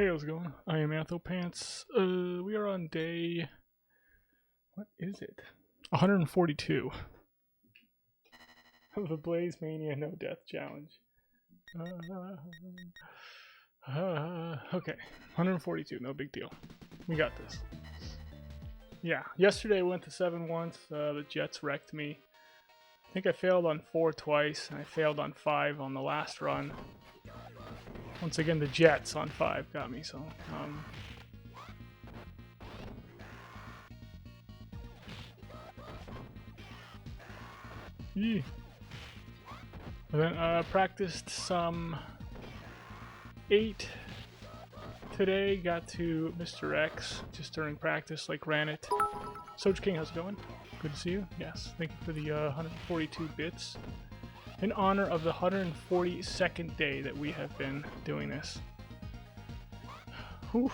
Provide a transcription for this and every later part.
Hey, how's it going? I am Anthopants. We are on day... What is it? 142 of the Blaze Mania No Death Challenge. Okay, 142, no big deal. We got this. Yeah, yesterday I went to 7 once. The Jets wrecked me. I think I failed on 4 twice, and I failed on 5 on the last run. Once again, the Jets on 5 got me, so... And then practiced some 8 today. Got to Mr. X just during practice, like ran it. Soch King, how's it going? Good to see you. Yes, thank you for the 142 bits. In honor of the 142nd day that we have been doing this. Whew.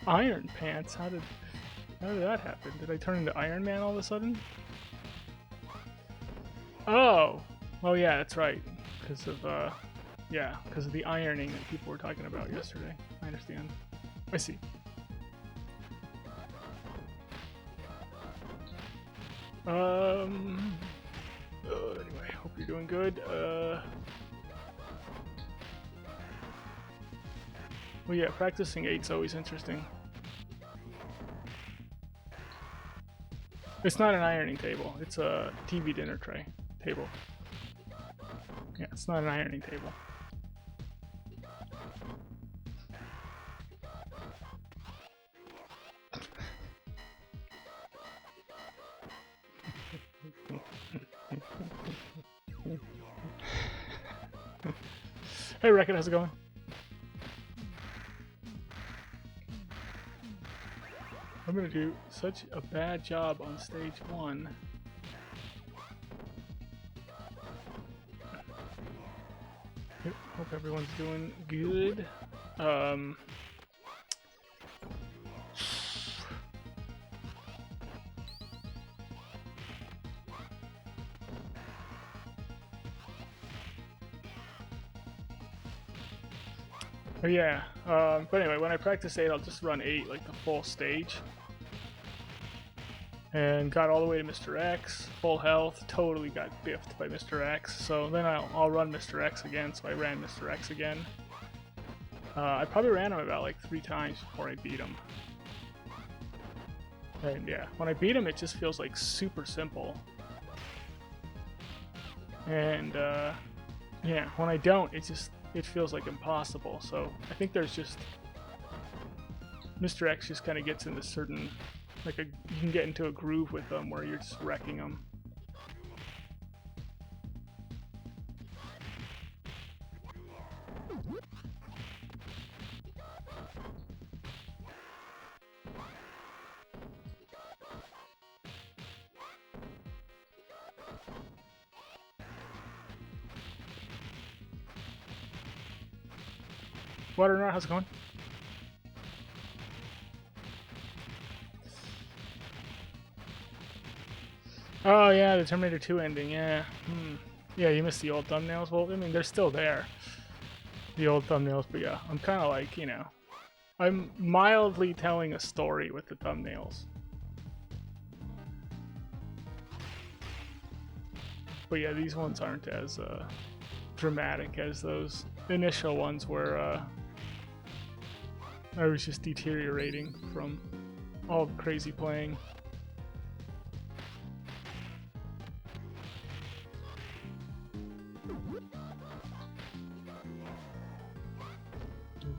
Iron Pants, how did that happen? Did I turn into Iron Man all of a sudden? Oh! Oh yeah, that's right. Because of, because of the ironing that people were talking about yesterday. I understand. I see. Anyway, hope you're doing good. Well, yeah, practicing 8's always interesting. It's not an ironing table. It's a TV dinner tray table. Yeah, it's not an ironing table. Hey, Reckon, how's it going? I'm gonna do such a bad job on stage 1. Yep, hope everyone's doing good. But yeah, but anyway, when I practice 8, I'll just run 8, like the full stage. And got all the way to Mr. X, full health, totally got biffed by Mr. X. So then I'll run Mr. X again, so I ran Mr. X again. I probably ran him about like 3 times before I beat him. And yeah, when I beat him, it just feels like super simple. And yeah, when I don't, it feels like impossible. So I think there's just... Mr. X just kind of gets into certain... Like you can get into a groove with them where you're just wrecking them. Water, how's it going? Oh yeah, the Terminator 2 ending, yeah. Yeah, you missed the old thumbnails. Well, I mean, they're still there. The old thumbnails, but yeah, I'm kind of like, you know, I'm mildly telling a story with the thumbnails. But yeah, these ones aren't as dramatic as those initial ones where I was just deteriorating from all the crazy playing.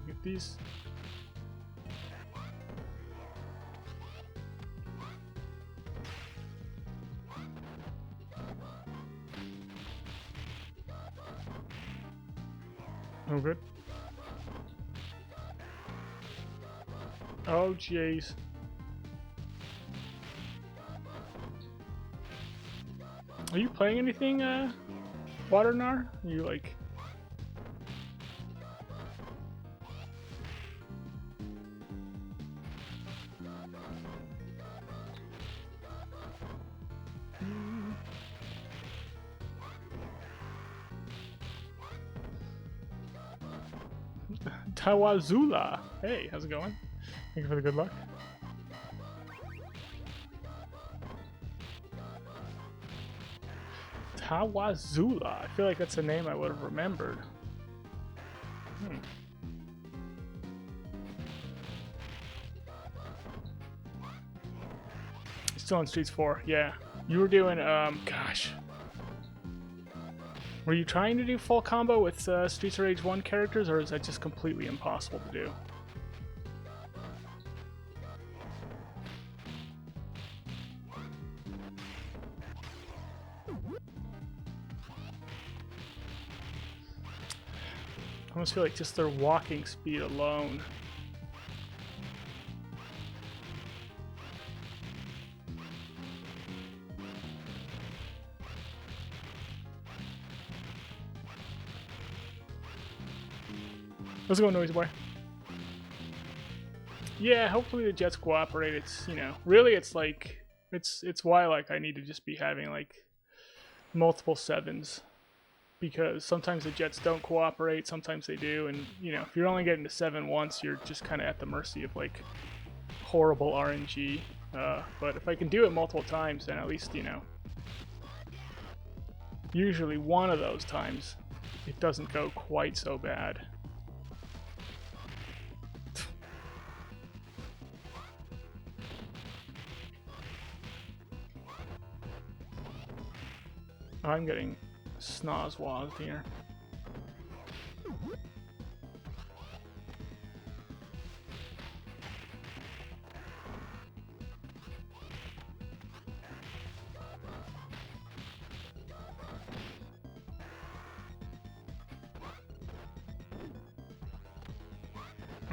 Get these. Oh, good. Oh, jeez. Are you playing anything, Waternar? You like... Tawazula. Hey, how's it going? Thank you for the good luck. Tawazula. I feel like that's a name I would have remembered. Still on Streets 4, yeah. You were doing, gosh. Were you trying to do full combo with Streets of Rage 1 characters, or is that just completely impossible to do? I almost feel like just their walking speed alone. How's it going, Noisy Boy? Yeah, hopefully the Jets cooperate. It's, you know, really it's like, it's why, like, I need to just be having, like, multiple 7s. Because sometimes the Jets don't cooperate, sometimes they do, and, you know, if you're only getting to 7 once, you're just kind of at the mercy of, like, horrible RNG. But if I can do it multiple times, then at least, you know, usually one of those times, it doesn't go quite so bad. I'm getting snozwazed here.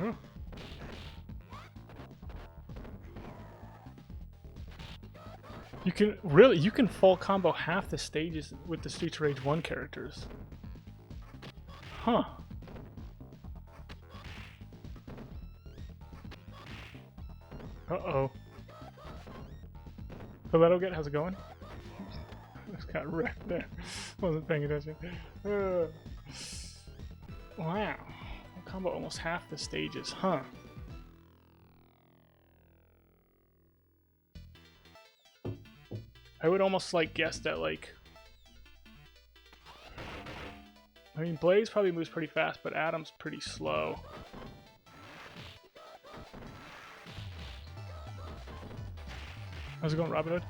Oh. You can full combo half the stages with the Streets of Rage 1 characters. Huh. Uh-oh. Filetto get, how's it going? Just got wrecked there. Wasn't paying attention. Wow. Combo almost half the stages, huh? I would almost like guess that, like, I mean, Blaze probably moves pretty fast, but Adam's pretty slow. How's it going, Robin Hood?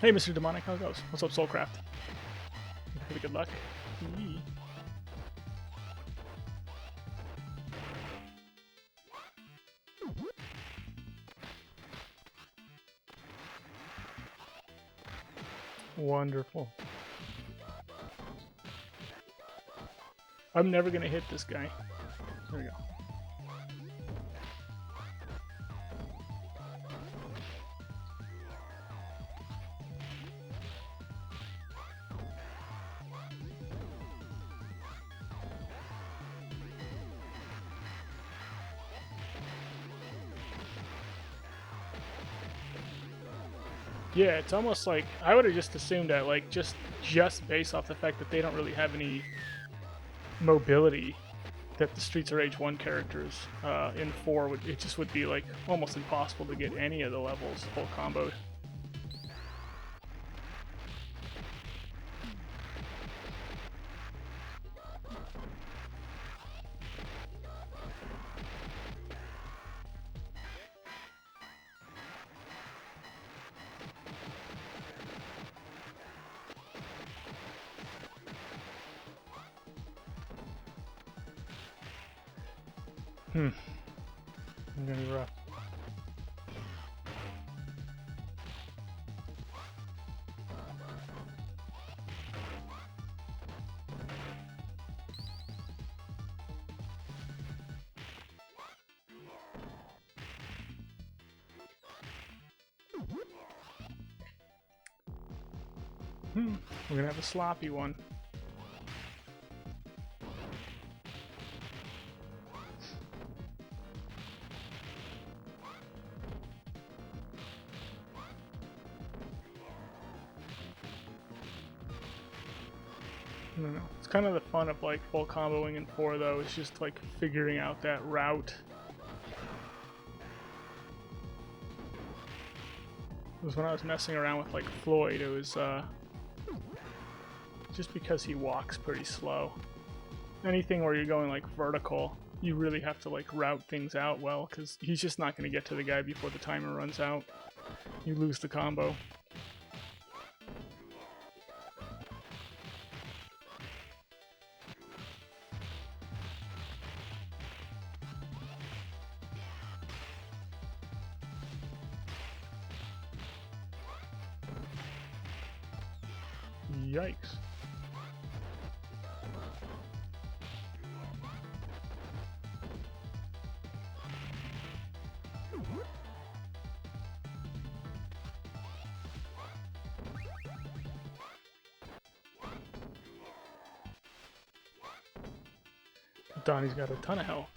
Hey, Mr. Demonic, how it goes? What's up, Soulcraft? Pretty good luck. Yee. Wonderful. I'm never gonna hit this guy. There we go. Yeah, it's almost like I would have just assumed that, like, just based off the fact that they don't really have any mobility, that the Streets of Rage 1 characters in 4 it just would be like almost impossible to get any of the levels full comboed. I'm gonna be rough. We're gonna have a sloppy one. I don't know. It's kind of the fun of like full comboing in 4 though. It's just like figuring out that route. Because when I was messing around with like Floyd, it was just because he walks pretty slow. Anything where you're going like vertical, you really have to like route things out well, because he's just not going to get to the guy before the timer runs out. You lose the combo. Yikes. Donnie's got a ton of health.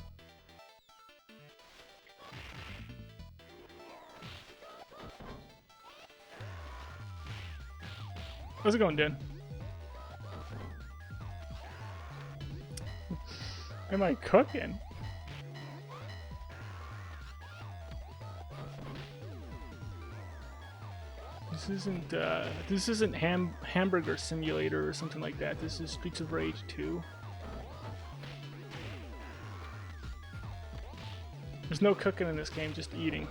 How's it going, Dan? Am I cooking? This isn't Hamburger Simulator or something like that. This is Streets of Rage 2. There's no cooking in this game, just eating.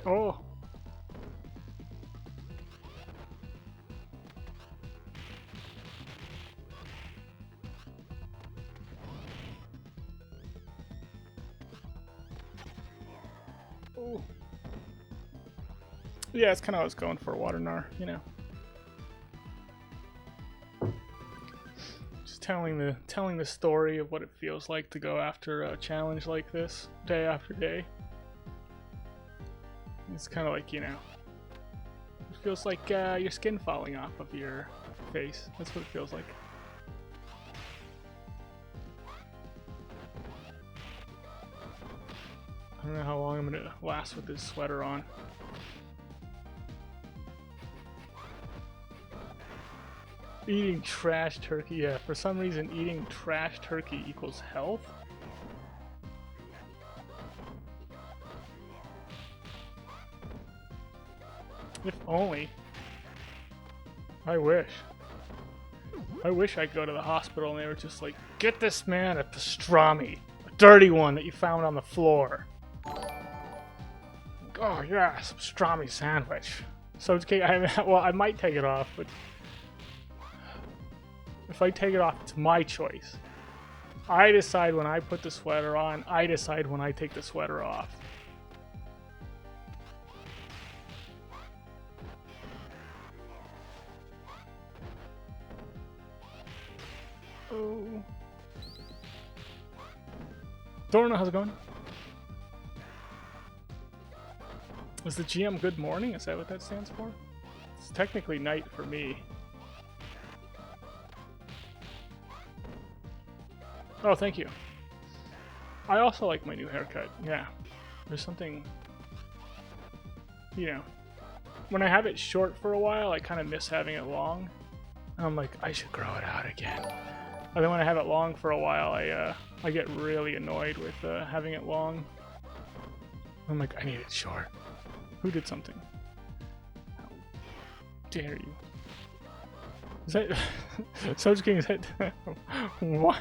Oh! Oh. Yeah, it's kind of what I was going for, Waternar, you know. Just telling the story of what it feels like to go after a challenge like this, day after day. It's kind of like, you know, it feels like your skin falling off of your face. That's what it feels like. I don't know how long I'm gonna last with this sweater on. Eating trash turkey, yeah. For some reason, eating trash turkey equals health. If only. I wish. I wish I'd go to the hospital and they were just like, get this man a pastrami. A dirty one that you found on the floor. Oh yes, pastrami sandwich. So it's okay, well, I might take it off, but if I take it off, it's my choice. I decide when I put the sweater on, I decide when I take the sweater off. Oh. Don't know how's it going? Is the GM good morning? Is that what that stands for? It's technically night for me. Oh, thank you. I also like my new haircut. Yeah. There's something, you know, when I have it short for a while, I kind of miss having it long. And I'm like, I should grow it out again. And then when I have it long for a while, I get really annoyed with having it long. I'm like, I need it short. Who did something? How dare you? Is that Soja King? Is that what?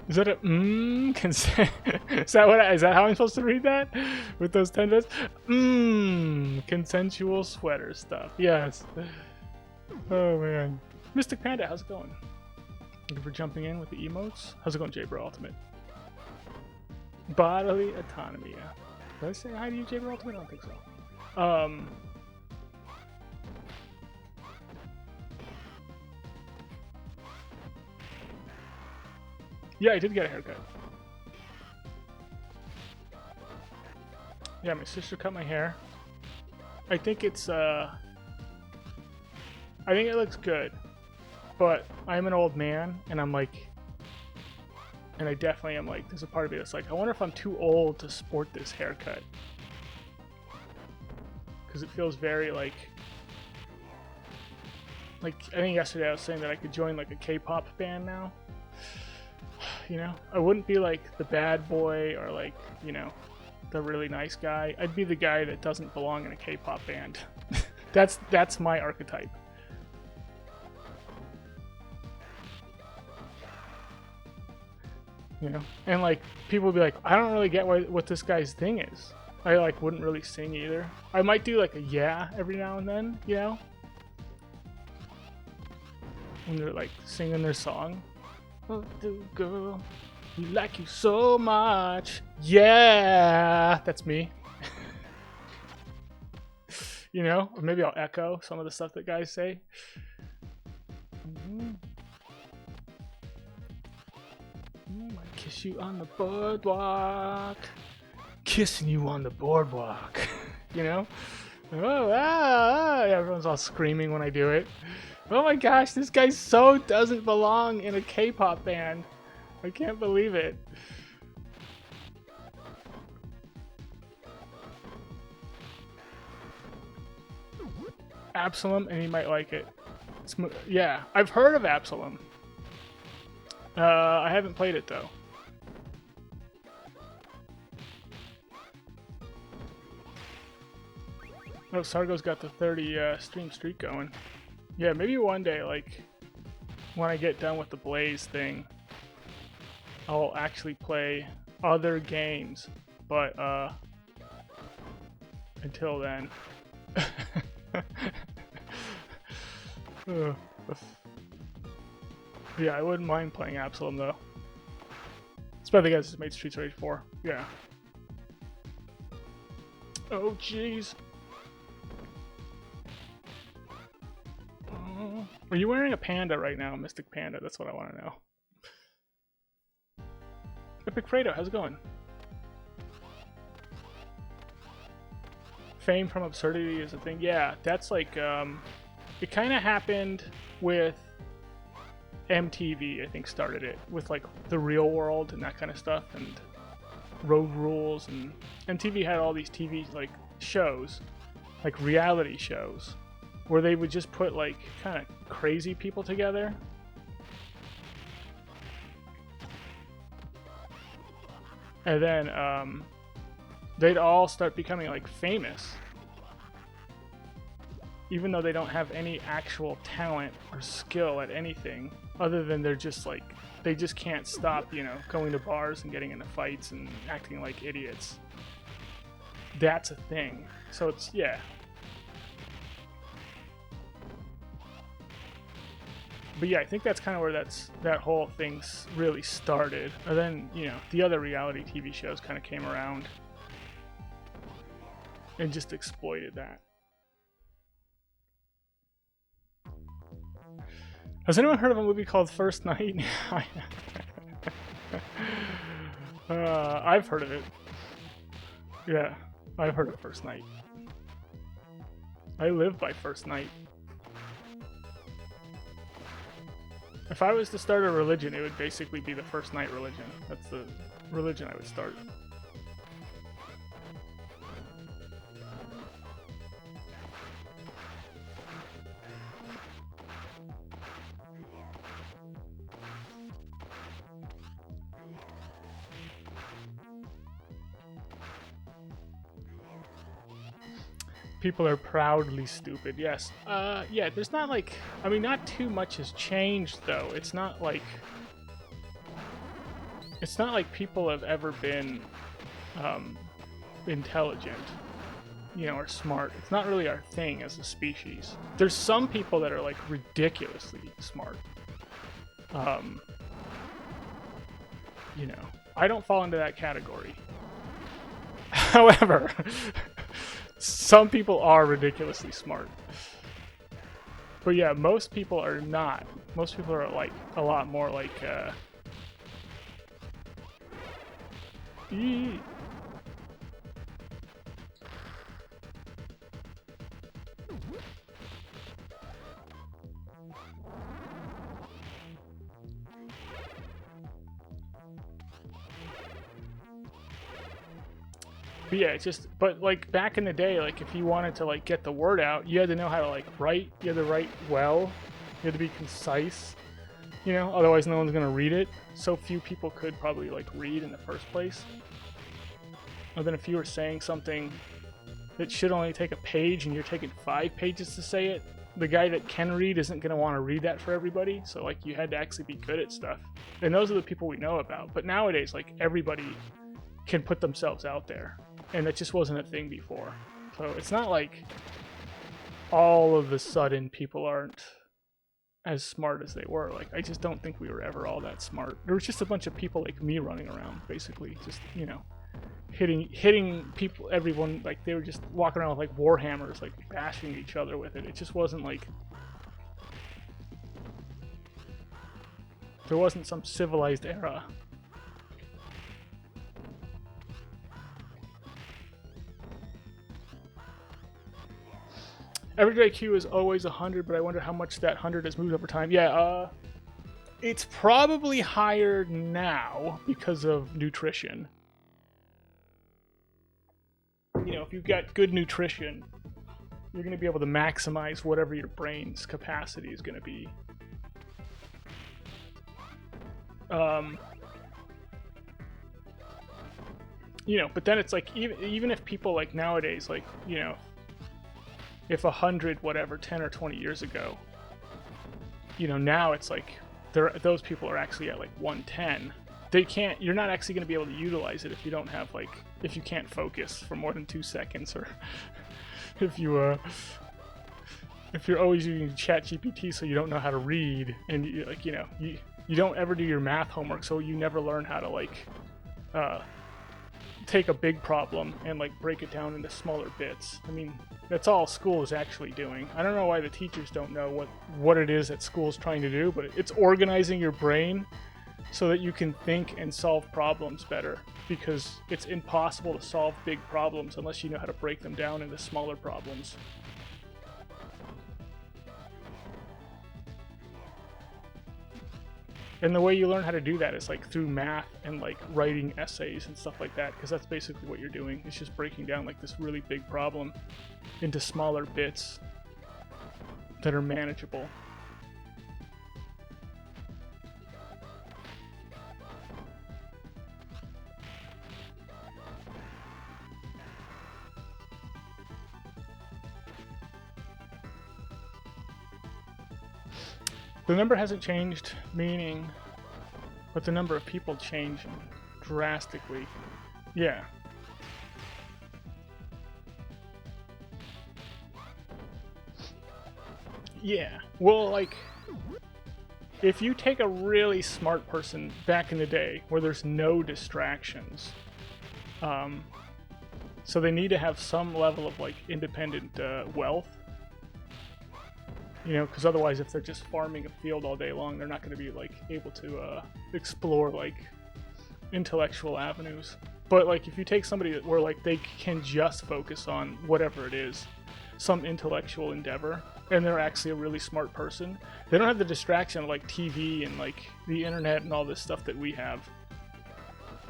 Is that a consent? Is that how I'm supposed to read that? With those 10 bits? Consensual sweater stuff. Yes. Oh man. Mystic Panda, how's it going? Thank you for jumping in with the emotes. How's it going, Jbro Ultimate? Bodily autonomy. Yeah. Did I say hi to you, Jbro Ultimate? I don't think so. Yeah, I did get a haircut. Yeah, my sister cut my hair. I think it's, I think it looks good. But I'm an old man, and I'm like, and I definitely am like, there's a part of me that's like, I wonder if I'm too old to sport this haircut. Because it feels very like I think yesterday I was saying that I could join like a K-pop band now. You know, I wouldn't be like the bad boy or like, you know, the really nice guy. I'd be the guy that doesn't belong in a K-pop band. That's my archetype. You know, and like people would be like, I don't really get what this guy's thing is. I like wouldn't really sing either. I might do like a yeah every now and then, you know, when they're like singing their song. Oh, girl, we like you so much. Yeah, that's me. You know, or maybe I'll echo some of the stuff that guys say. I kiss you on the boardwalk. Kissing you on the boardwalk. You know? Everyone's all screaming when I do it. Oh my gosh, this guy so doesn't belong in a K-pop band. I can't believe it. Absalom, and he might like it. Yeah, I've heard of Absalom. I haven't played it though. Oh, Sargo's got the 30 stream streak going. Yeah, maybe one day, like, when I get done with the Blaze thing, I'll actually play other games. But, until then. Yeah, I wouldn't mind playing Absalom, though. Especially guys who made Streets Rage 4. Yeah. Oh, jeez. Are you wearing a panda right now, Mystic Panda? That's what I want to know. Epic Fredo, how's it going? Fame from absurdity is a thing. Yeah, that's like, it kind of happened with MTV, I think, started it. With like The Real World and that kind of stuff, and Road Rules, and MTV had all these TV like shows, like reality shows, where they would just put like kind of crazy people together. And then they'd all start becoming like famous, even though they don't have any actual talent or skill at anything other than they're just like, they just can't stop, you know, going to bars and getting into fights and acting like idiots. That's a thing. So it's, yeah. But yeah, I think that's kind of where that whole thing's really started. And then, you know, the other reality TV shows kind of came around and just exploited that. Has anyone heard of a movie called First Night? I've heard of it. Yeah, I've heard of First Night. I live by First Night. If I was to start a religion, it would basically be the First Night religion. That's the religion I would start. People are proudly stupid, yes. Yeah, there's not like, I mean, not too much has changed though. It's not like people have ever been intelligent, you know, or smart. It's not really our thing as a species. There's some people that are like ridiculously smart. You know, I don't fall into that category. However, some people are ridiculously smart. But yeah, most people are not. Most people are like a lot more like But yeah, it's just, but like back in the day, like if you wanted to like get the word out, you had to know how to like write, you had to write well, you had to be concise, you know, otherwise no one's gonna read it. So few people could probably like read in the first place. And then if you were saying something that should only take a page and you're taking 5 pages to say it, the guy that can read isn't gonna want to read that for everybody. So like you had to actually be good at stuff. And those are the people we know about. But nowadays, like everybody can put themselves out there. And that just wasn't a thing before. So it's not like all of a sudden people aren't as smart as they were. Like, I just don't think we were ever all that smart. There was just a bunch of people like me running around, basically. Just, you know, hitting people, everyone, like they were just walking around with like war hammers, like bashing each other with it. It just wasn't like... There wasn't some civilized era. Average IQ is always 100, but I wonder how much that 100 has moved over time. Yeah, it's probably higher now because of nutrition. You know, if you've got good nutrition, you're going to be able to maximize whatever your brain's capacity is going to be. You know, but then it's like, even if people like nowadays, like, you know, if 100, whatever, 10 or 20 years ago, you know, now it's like those people are actually at like 110. They can't, you're not actually going to be able to utilize it if you don't have like, if you can't focus for more than 2 seconds, or if you're always using ChatGPT so you don't know how to read, and you, like, you know, you don't ever do your math homework, so you never learn how to like take a big problem and like break it down into smaller bits. I mean, that's all school is actually doing. I don't know why the teachers don't know what it is that school's trying to do, but it's organizing your brain so that you can think and solve problems better, because it's impossible to solve big problems unless you know how to break them down into smaller problems. And the way you learn how to do that is like through math and like writing essays and stuff like that, because that's basically what you're doing. It's just breaking down like this really big problem into smaller bits that are manageable. The number hasn't changed, meaning, but the number of people changed drastically. Yeah. Yeah. Well, like, if you take a really smart person back in the day where there's no distractions, so they need to have some level of like independent wealth. You know, because otherwise if they're just farming a field all day long, they're not going to be like able to explore like intellectual avenues. But like if you take somebody where like they can just focus on whatever it is, some intellectual endeavor, and they're actually a really smart person, they don't have the distraction of like TV and like the internet and all this stuff that we have.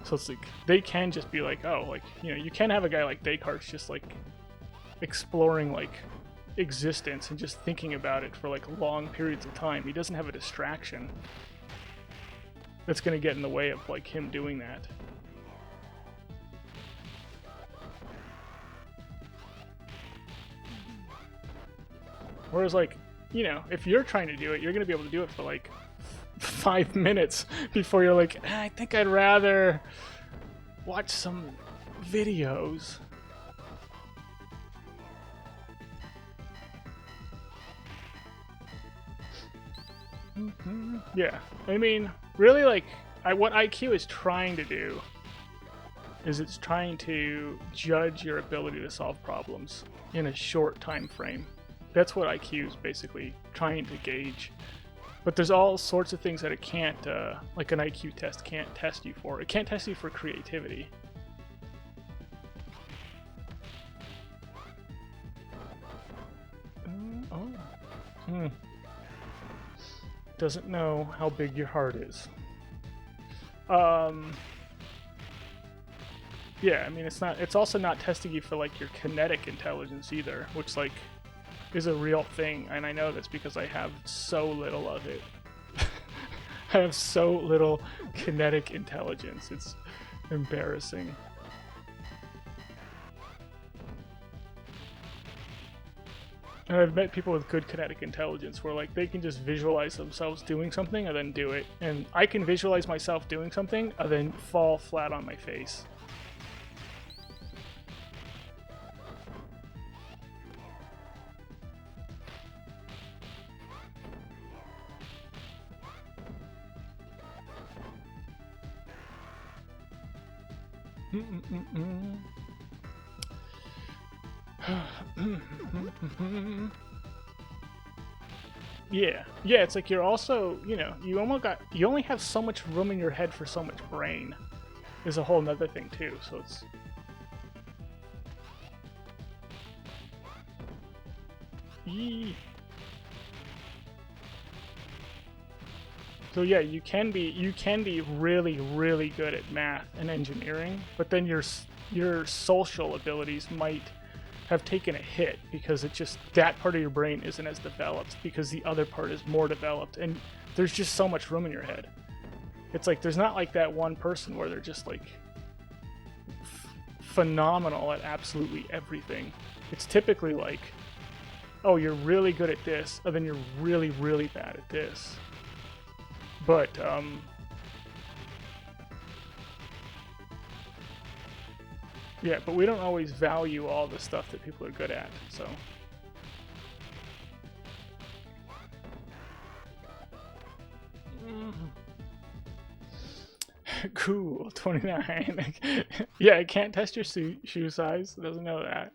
So it's like they can just be like, oh, like, you know, you can have a guy like Descartes just like exploring like existence and just thinking about it for like long periods of time. He doesn't have a distraction that's going to get in the way of like him doing that. Whereas like, you know, if you're trying to do it, you're going to be able to do it for like 5 minutes before you're like, I think I'd rather watch some videos. Yeah, I mean, really, like, what IQ is trying to do is it's trying to judge your ability to solve problems in a short time frame. That's what IQ is basically trying to gauge. But there's all sorts of things that it can't, like an IQ test can't test you for. It can't test you for creativity. Doesn't know how big your heart is. Yeah, I mean, it's not. It's also not testing you for like your kinetic intelligence either, which like is a real thing, and I know that's because I have so little of it. I have so little kinetic intelligence. It's embarrassing. And I've met people with good kinetic intelligence where like they can just visualize themselves doing something and then do it. And I can visualize myself doing something and then fall flat on my face. Yeah, it's like you're also, you know, you only have so much room in your head for so much brain. Is a whole nother thing too. So it's So yeah, you can be really good at math and engineering, but then your social abilities might have taken a hit because it just that part of your brain isn't as developed because the other part is more developed, and there's just so much room in your head. It's like there's not like that one person where they're just like phenomenal at absolutely everything. It's typically like, oh, you're really good at this, and then you're really bad at this. But yeah, but we don't always value all the stuff that people are good at, so. Cool, 29. Yeah, I can't test your shoe size. It doesn't know that.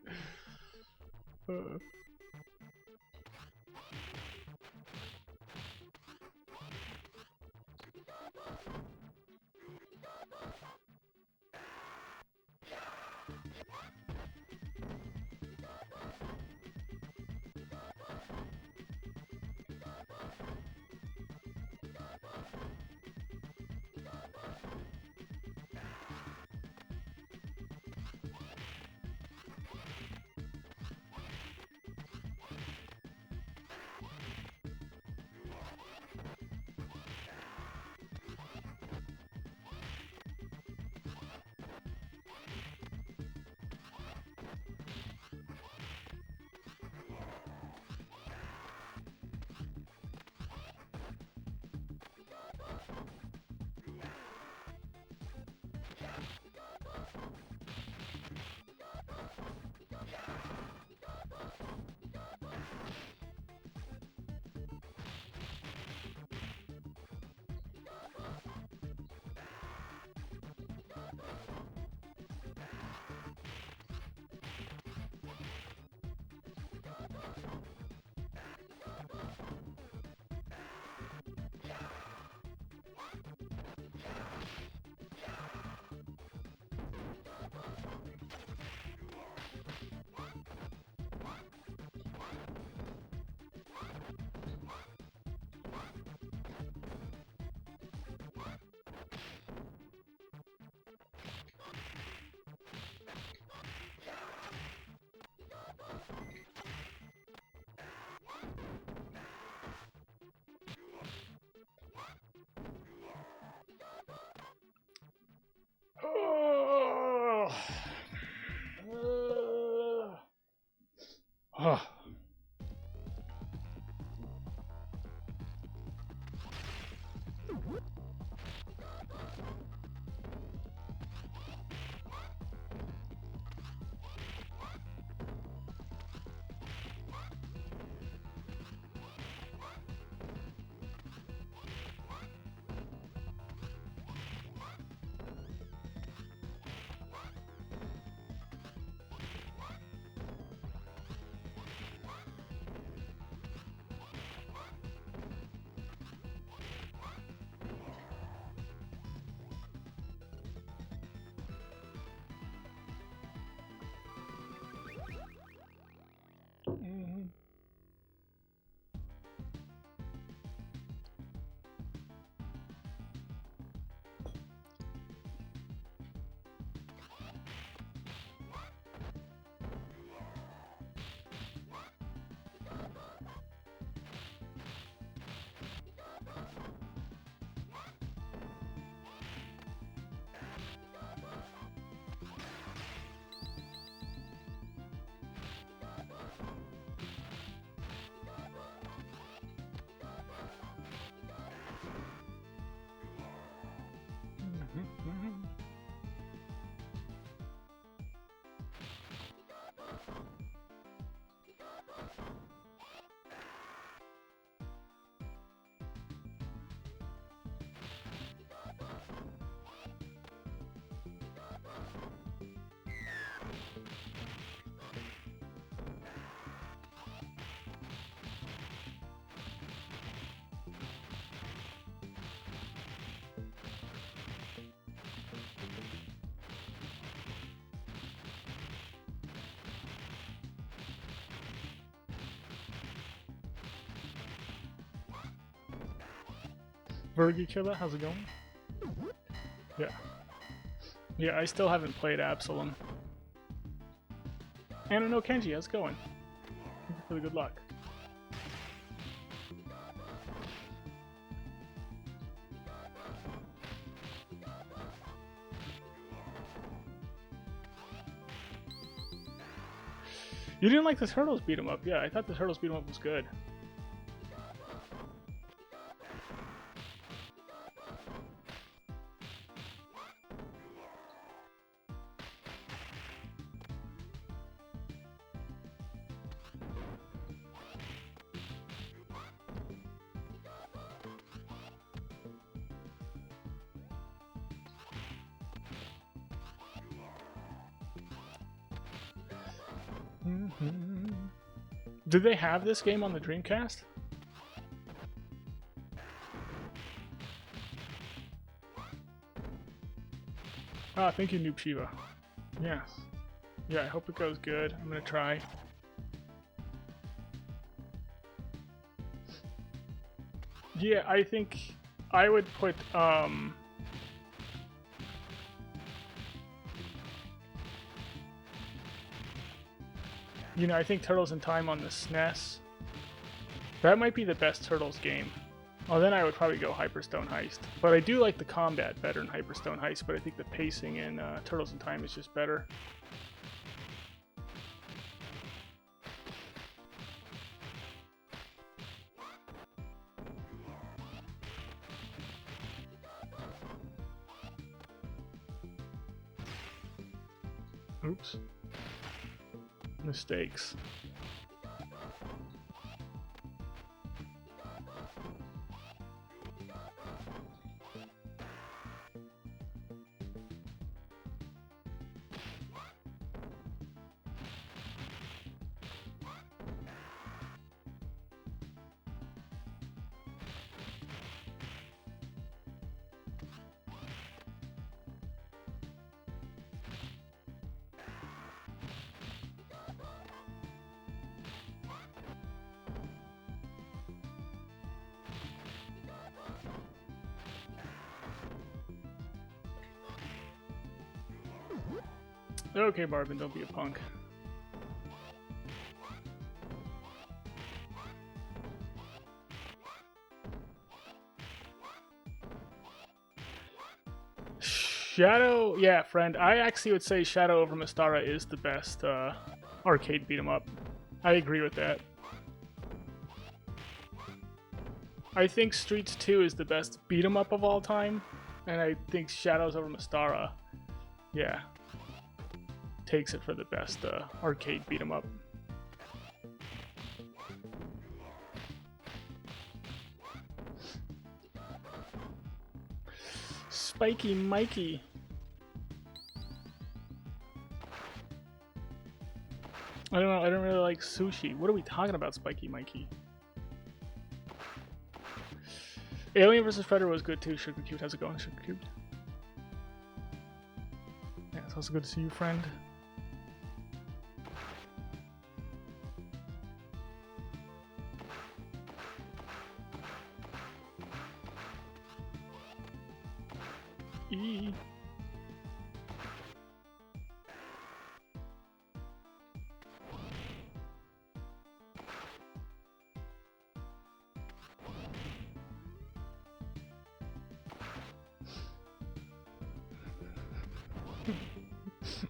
Virgi Killer, how's it going? Yeah. Yeah, I still haven't played Absalom. And no Kenji, how's it going? Thank you for the good luck. You didn't like the Turtles beat 'em up? Yeah, I thought the Turtles beat 'em up was good. Did they have this game on the Dreamcast? Ah, thank you, Noob Shiva. Yes. Yeah, I hope it goes good. I'm gonna try. Yeah, I think I would put, you know, I think Turtles in Time on the SNES. That might be the best Turtles game. Well, then I would probably go Hyperstone Heist. But I do like the combat better in Hyperstone Heist, but I think the pacing in Turtles in Time is just better. Oops. Mistakes. Okay, Marvin, don't be a punk. Shadow, yeah, friend. I actually would say Shadow over Mystara is the best arcade beat 'em up. I agree with that. I think Streets 2 is the best beat 'em up of all time, and I think Shadows over Mystara, yeah, takes it for the best arcade beat 'em up. Spiky Mikey. I don't know, I don't really like sushi. What are we talking about, Spiky Mikey? Alien vs. Predator was good too. Sugar Cubed, how's it going, Sugar Cubed? Yeah, it's also good to see you, friend. E.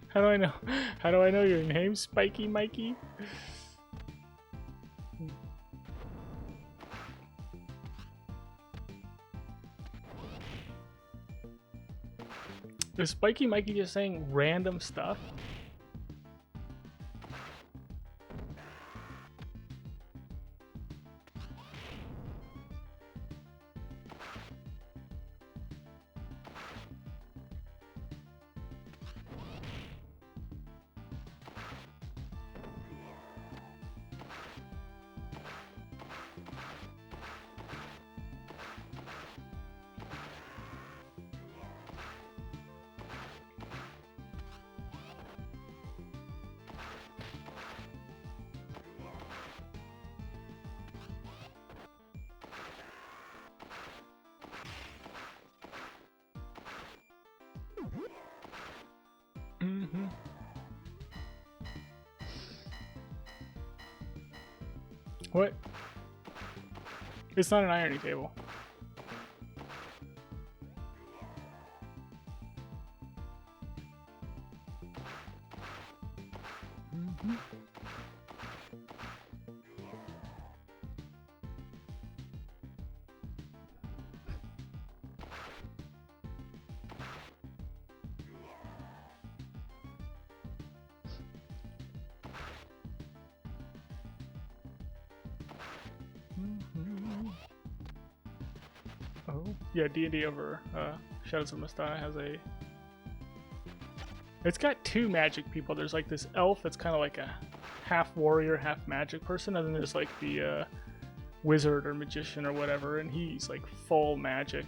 How do I know? How do I know your name, Spiky Mikey? Is Spiky Mikey just saying random stuff? What? It's not an ironing table. Oh, yeah, D&D over Shadows of Mistara has a... It's got two magic people. There's like this elf that's kind of like a half warrior, half magic person, and then there's like the wizard or magician or whatever, and he's like full magic.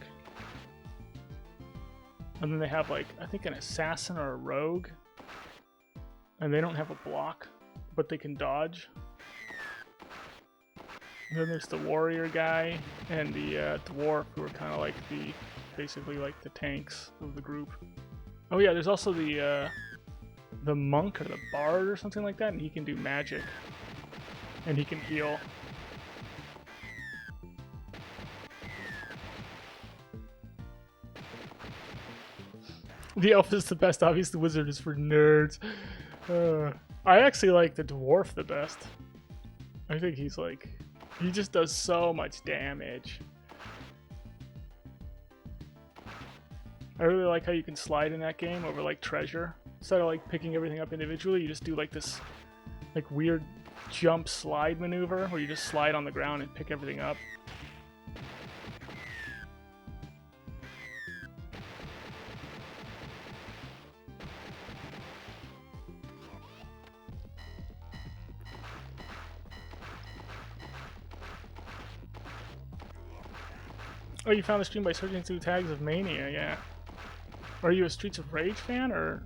And then they have like, I think an assassin or a rogue, and they don't have a block, but they can dodge. And then there's the warrior guy and the dwarf, who are kind of like the, basically like the tanks of the group. Oh yeah, there's also the monk or the bard or something like that, and he can do magic. And he can heal. The elf is the best, obviously the wizard is for nerds. I actually like the dwarf the best. I think he's like... He just does so much damage. I really like how you can slide in that game over like treasure. Instead of like picking everything up individually, you just do like this like weird jump slide maneuver where you just slide on the ground and pick everything up. Oh, you found the stream by searching through tags of Mania, yeah. Are you a Streets of Rage fan, or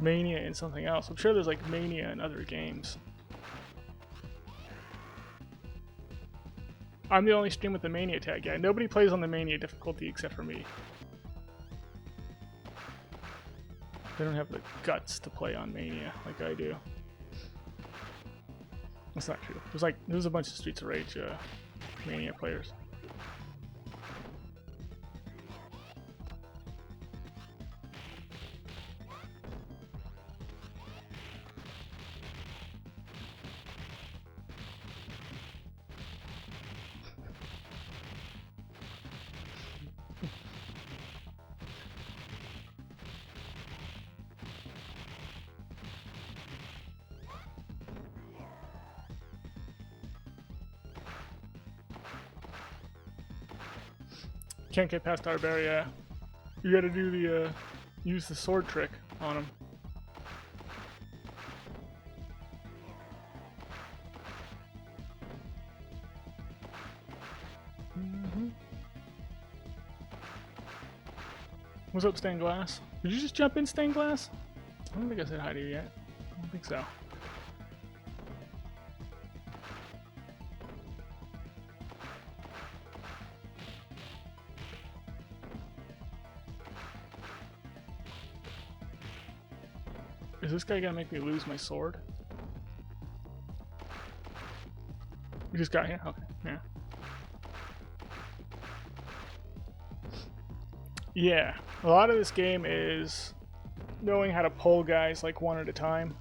Mania in something else? I'm sure there's like Mania in other games. I'm the only stream with the Mania tag, yeah. Nobody plays on the Mania difficulty except for me. They don't have the guts to play on Mania like I do. That's not true. There's a bunch of Streets of Rage Mania players. Can't get past Arberia. You gotta do the, use the sword trick on him. What's up, Stained Glass? Did you just jump in, Stained Glass? I don't think I said hi to you yet. I don't think so. Is this guy gonna make me lose my sword? We just got here? Okay, yeah. Yeah, a lot of this game is knowing how to pull guys like one at a time.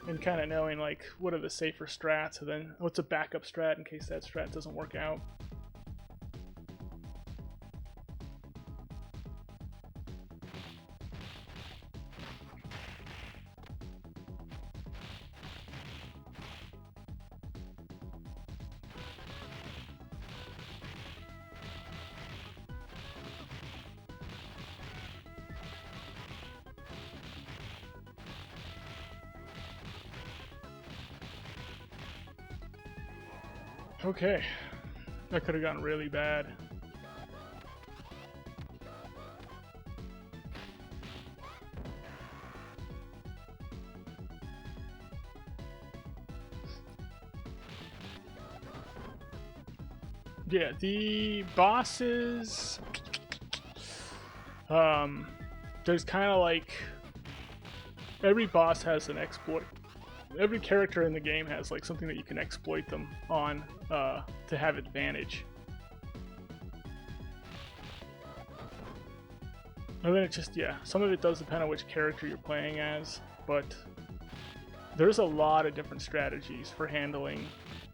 And kind of knowing like what are the safer strats, and then what's a backup strat in case that strat doesn't work out. Okay, that could have gone really bad. Yeah, the bosses, there's kind of like every boss has an exploit. Every character in the game has like something that you can exploit them on to have advantage. And then it just, yeah, some of it does depend on which character you're playing as, but there's a lot of different strategies for handling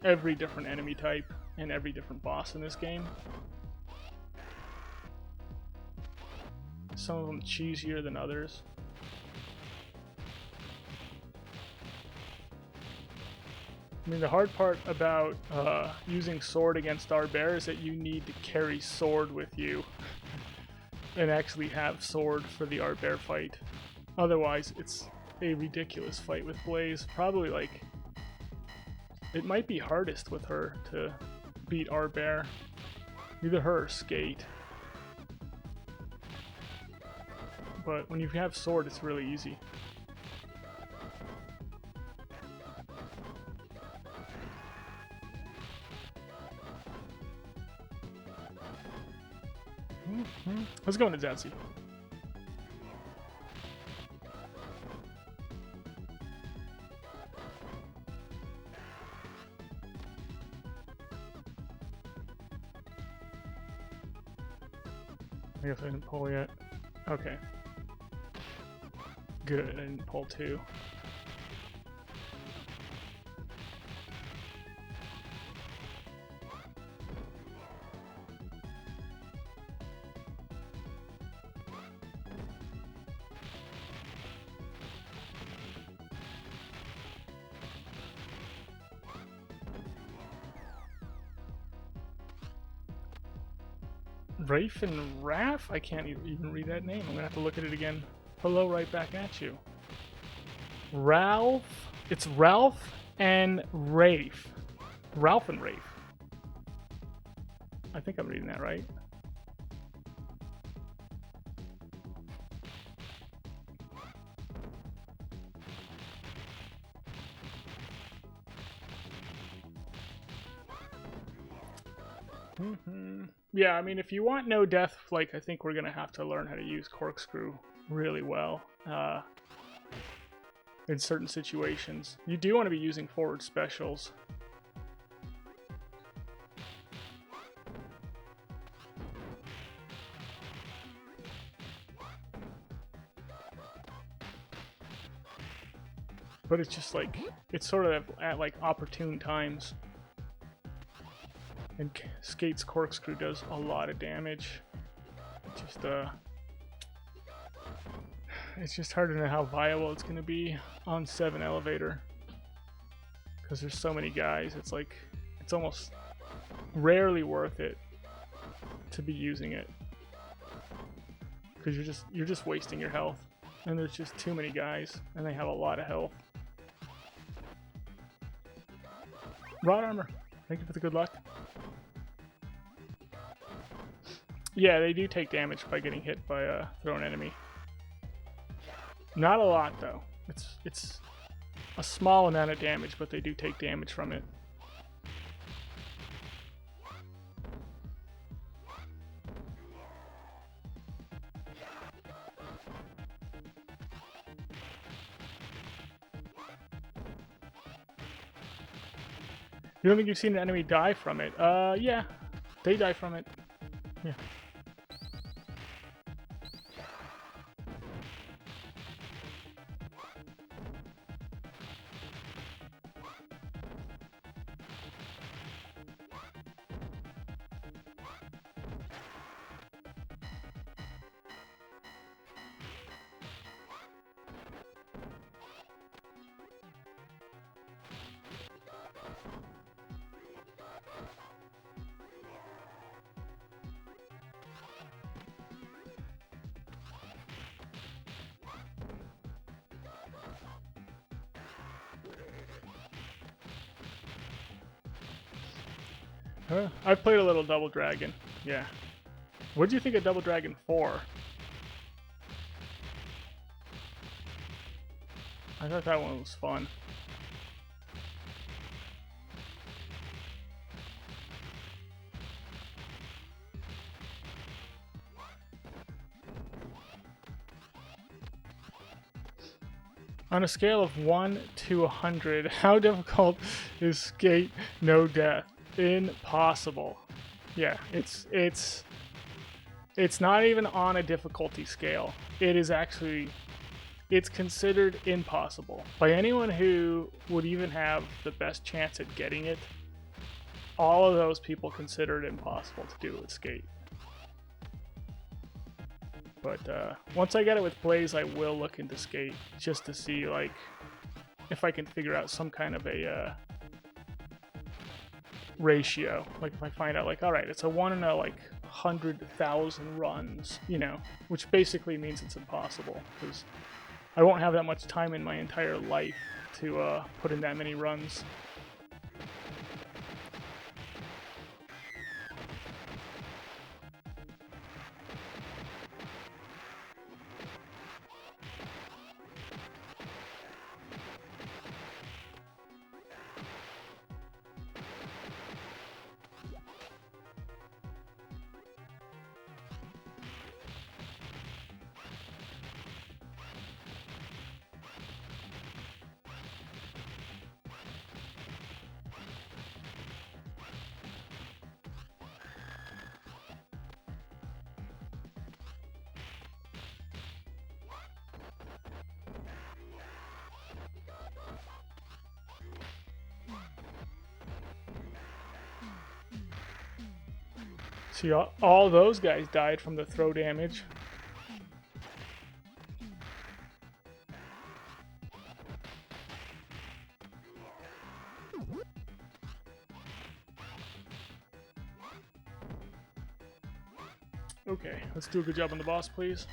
every different enemy type and every different boss in this game. Some of them cheesier than others. I mean, the hard part about using sword against our bear is that you need to carry sword with you and actually have sword for the art bear fight. Otherwise, it's a ridiculous fight with Blaze. Probably like, it might be hardest with her to beat our bear. Either her or Skate. But when you have sword, it's really easy. Let's go into Zazie. I guess I didn't pull yet. Okay. Good, I didn't pull 2. Rafe and Raph? I can't even read that name. I'm gonna have to look at it again. Hello, right back at you. Ralph. It's Ralph and Rafe. Ralph and Rafe. I think I'm reading that right. Yeah, I mean, if you want no death, like, I think we're gonna have to learn how to use Corkscrew really well in certain situations. You do want to be using forward specials. But it's just like, it's sort of at like opportune times. And Skate's Corkscrew does a lot of damage. It's just hard to know how viable it's going to be on 7 elevator. Because there's so many guys, it's like, it's almost rarely worth it to be using it. Because you're just wasting your health. And there's just too many guys, and they have a lot of health. Rod armor, thank you for the good luck. Yeah, they do take damage by getting hit by a thrown enemy. Not a lot though. It's a small amount of damage, but they do take damage from it. You don't think you've seen an enemy die from it? Yeah. They die from it. Yeah. I've played a little Double Dragon. Yeah. What do you think of Double Dragon 4? I thought that one was fun. On a scale of 1 to 100, how difficult is Skate No Death? Impossible. Yeah, it's not even on a difficulty scale. It is actually, it's considered impossible. By anyone who would even have the best chance at getting it, all of those people consider it impossible to do with Skate. But once I get it with Blaze, I will look into Skate just to see like if I can figure out some kind of a ratio. Like if I find out like, all right, it's a 1 in a like 100,000 runs, you know, which basically means it's impossible because I won't have that much time in my entire life to put in that many runs. See, all those guys died from the throw damage. Okay, let's do a good job on the boss, please.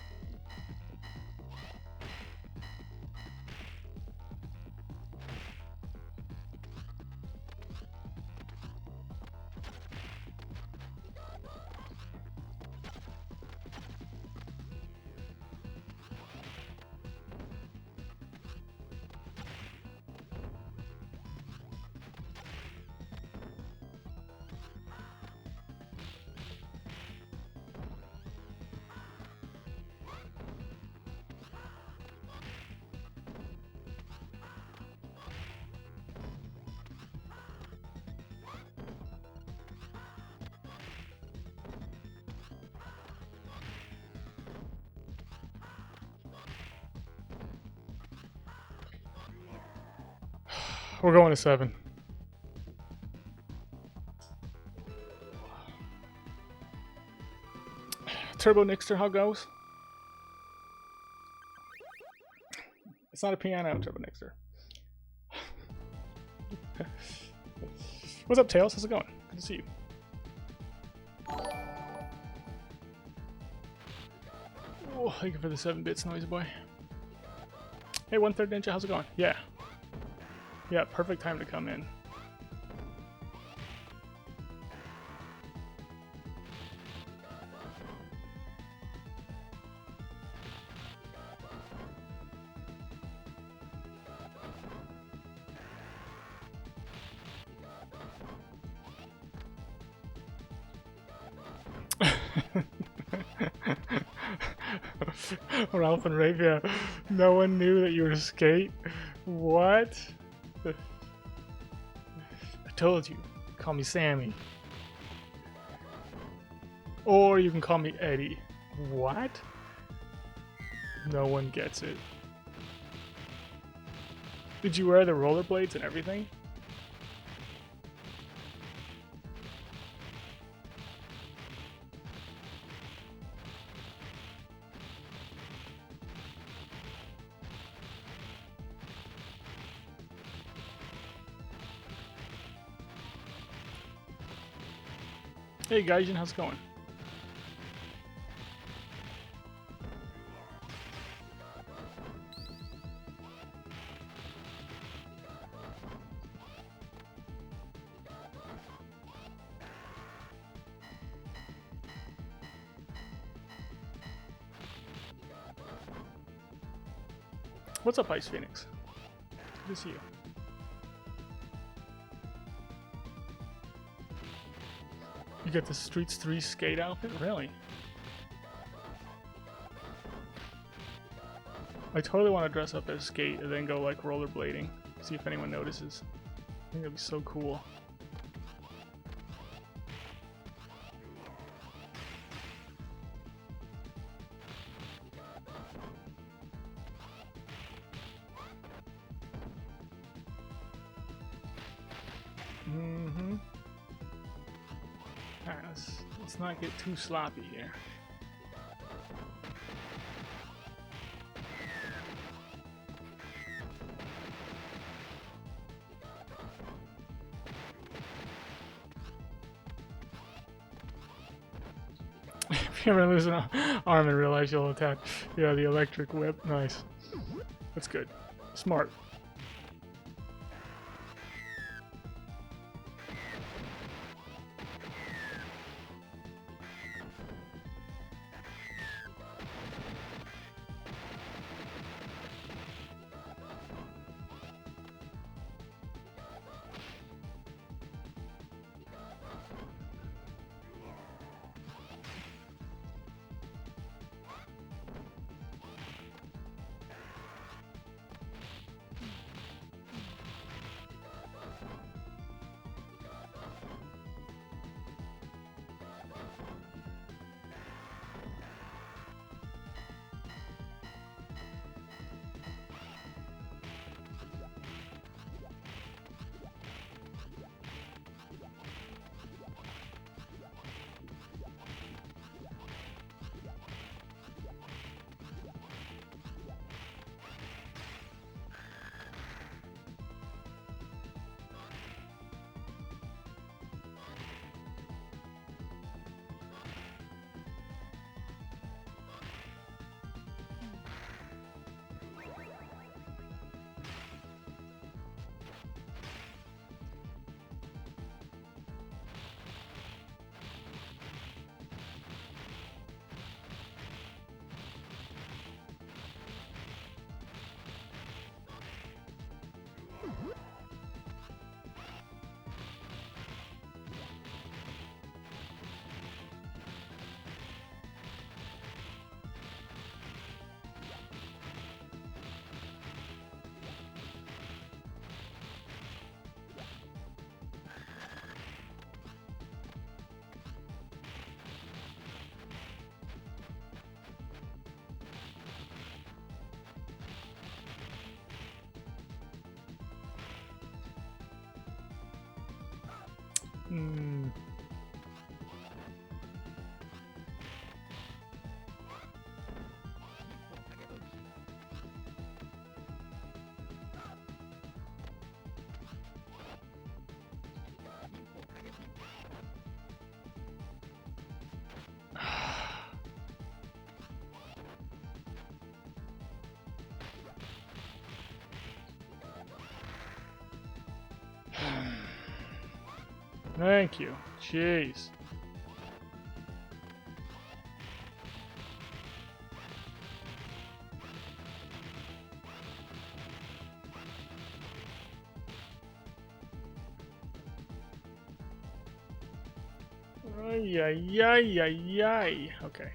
We're going to 7. Turbo Nixter, how goes? It's not a piano, Turbo Nixter. What's up, Tails? How's it going? Good to see you. Oh, thank you for the 7 bits, noisy boy. Hey, 1/3 Ninja, how's it going? Yeah. Yeah, perfect time to come in. Ralph and Ravia, no one knew that you were Skate. What? I told you. Call me Sammy. Or you can call me Eddie. What? No one gets it. Did you wear the rollerblades and everything? Hey Gaijin, how's it going? What's up, Ice Phoenix? Good to see you. You get the Streets 3 Skate outfit? Really? I totally want to dress up as Skate and then go like rollerblading. See if anyone notices. I think that'd be so cool. Mm-hmm. Alright, let's not get too sloppy here. If you ever lose an arm and realize you'll attack, yeah, the electric whip. Nice. That's good. Smart. Hmm. Thank you. Jeez. Ay, ay, ay, ay, ay. Okay.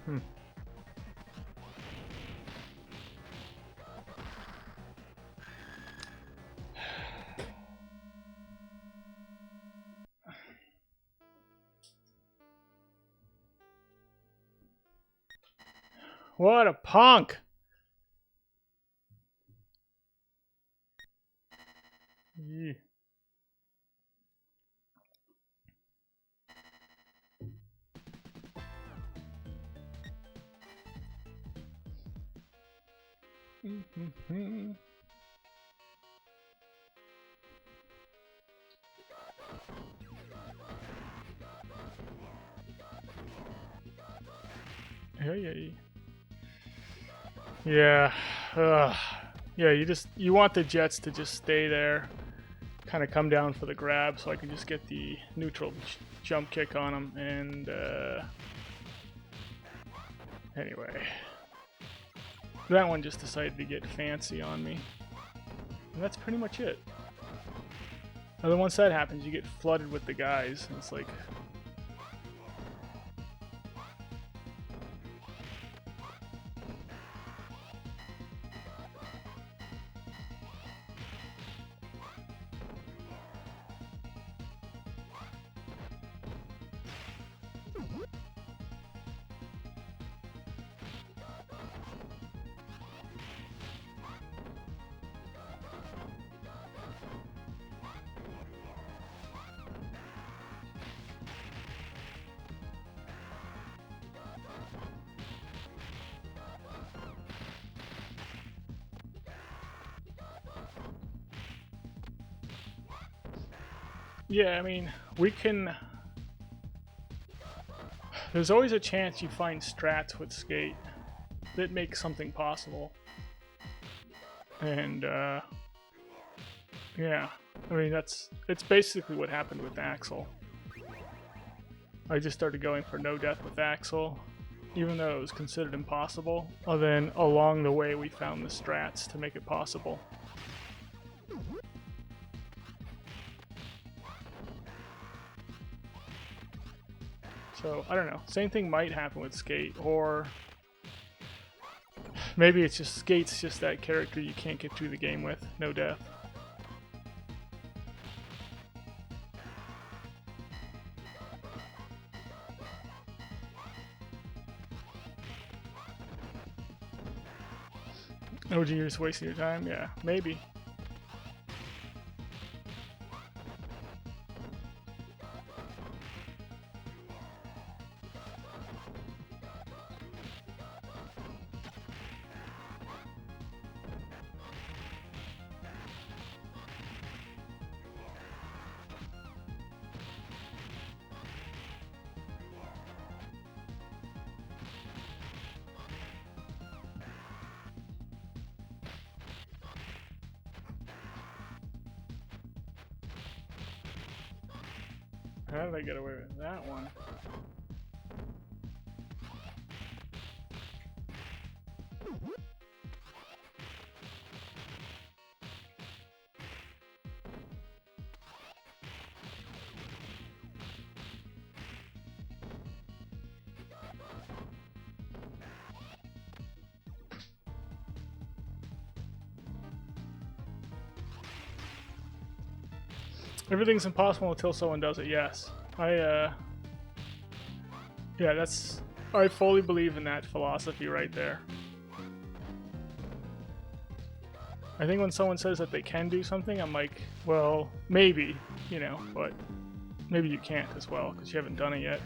Hmm. What a punk! Yeah. Hey. Yeah. Yeah, you want the jets to just stay there, kind of come down for the grab, so I can just get the neutral jump kick on them. And anyway, that one just decided to get fancy on me, and that's pretty much it. And then once that happens, you get flooded with the guys, and it's like, yeah, I mean, we can. There's always a chance you find strats with skate that make something possible. And yeah, I mean it's basically what happened with Axel. I just started going for no death with Axel, even though it was considered impossible. And then along the way we found the strats to make it possible. So, I don't know. Same thing might happen with Skate, or maybe it's just Skate's just that character you can't get through the game with. No death. Oh, you're just wasting your time? Yeah, maybe. How did I get away with that one? Everything's impossible until someone does it, yes. Yeah, I fully believe in that philosophy right there. I think when someone says that they can do something, I'm like, well, maybe, you know, but maybe you can't as well, because you haven't done it yet.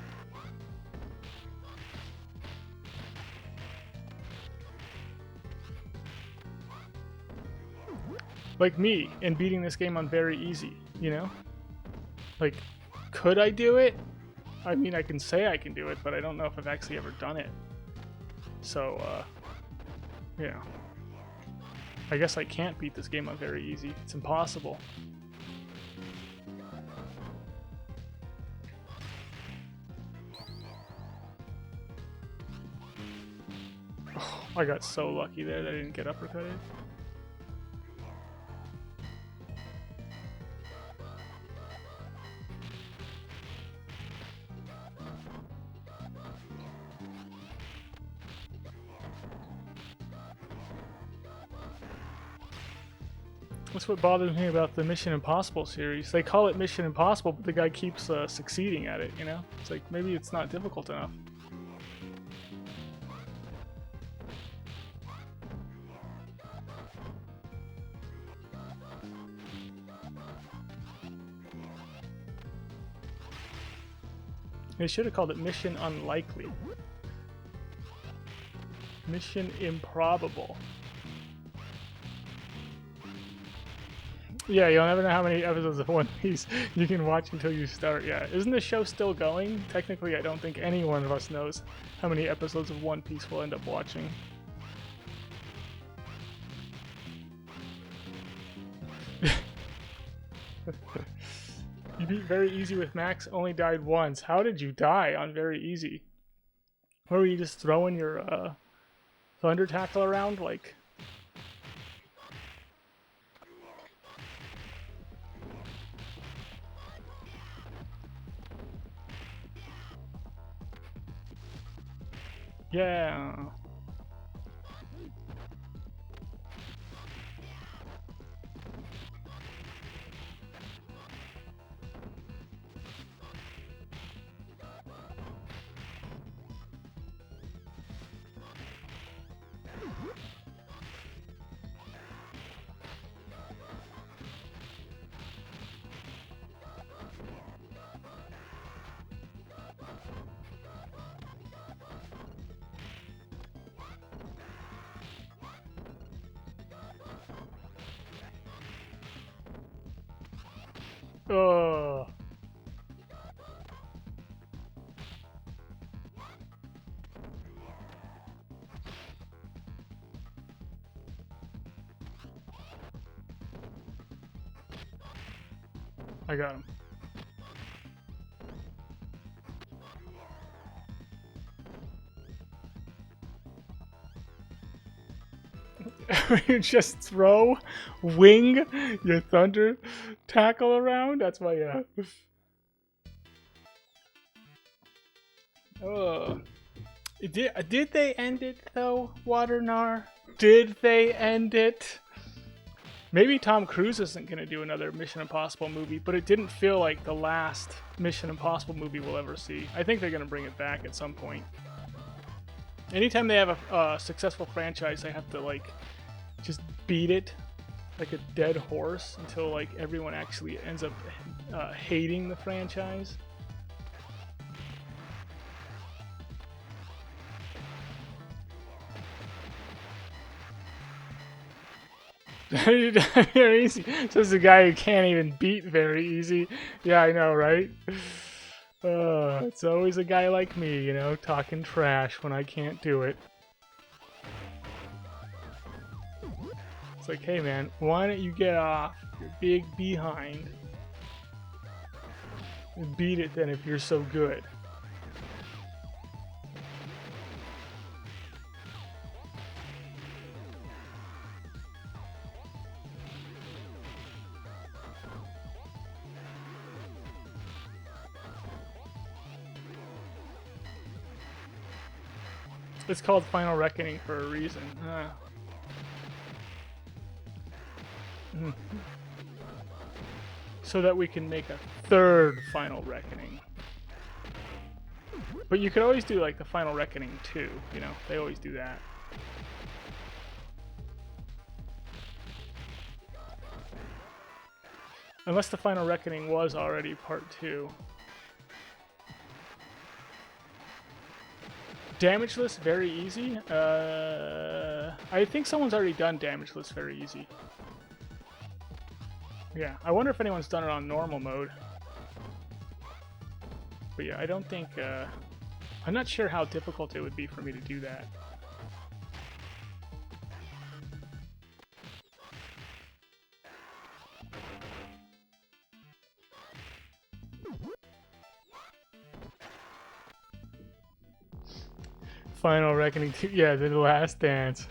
Like me, and beating this game on very easy, you know? Like, could I do it? I mean, I can say I can do it, but I don't know if I've actually ever done it. So, you know. I guess I can't beat this game on very easy. It's impossible. Oh, I got so lucky there that I didn't get uppercutted. That's what bothers me about the Mission Impossible series. They call it Mission Impossible, but the guy keeps succeeding at it, you know? It's like, maybe it's not difficult enough. They should have called it Mission Unlikely. Mission Improbable. Yeah, you'll never know how many episodes of One Piece you can watch until you start. Yeah, isn't the show still going? Technically, I don't think any one of us knows how many episodes of One Piece we'll end up watching. You beat Very Easy with Max, only died once. How did you die on Very Easy? Or were you just throwing your thunder tackle around like... Yeah. Oh. I got him. You just throw, wing your thunder tackle around? That's my, Oh. Did they end it, though, Waternar? Did they end it? Maybe Tom Cruise isn't going to do another Mission Impossible movie, but it didn't feel like the last Mission Impossible movie we'll ever see. I think they're going to bring it back at some point. Anytime they have a successful franchise, they have to, like, just beat it like a dead horse until, like, everyone actually ends up hating the franchise. Very easy. Says the guy who can't even beat Very Easy. Yeah, I know, right? It's always a guy like me, you know, talking trash when I can't do it. It's like, hey man, why don't you get off your big behind and beat it then if you're so good. It's called Final Reckoning for a reason. So that we can make a third Final Reckoning. But you could always do like the Final Reckoning 2, you know, they always do that. Unless the Final Reckoning was already part 2. Damageless, Very Easy? I think someone's already done Damageless, Very Easy. Yeah, I wonder if anyone's done it on normal mode. But yeah, I don't think, I'm not sure how difficult it would be for me to do that. Final Reckoning 2, yeah, The Last Dance.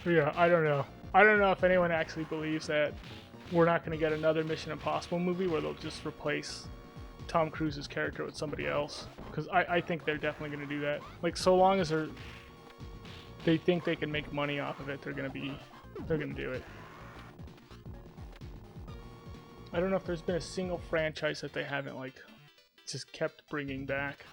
Yeah, I don't know. I don't know if anyone actually believes that we're not going to get another Mission Impossible movie where they'll just replace Tom Cruise's character with somebody else, because I think they're definitely going to do that. Like, so long as they think they can make money off of it, they're gonna do it. I don't know if there's been a single franchise that they haven't like just kept bringing back.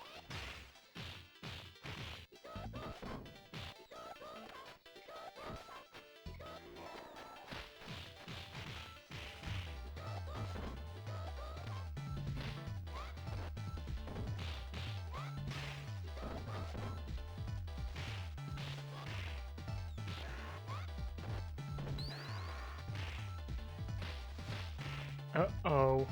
Uh-oh.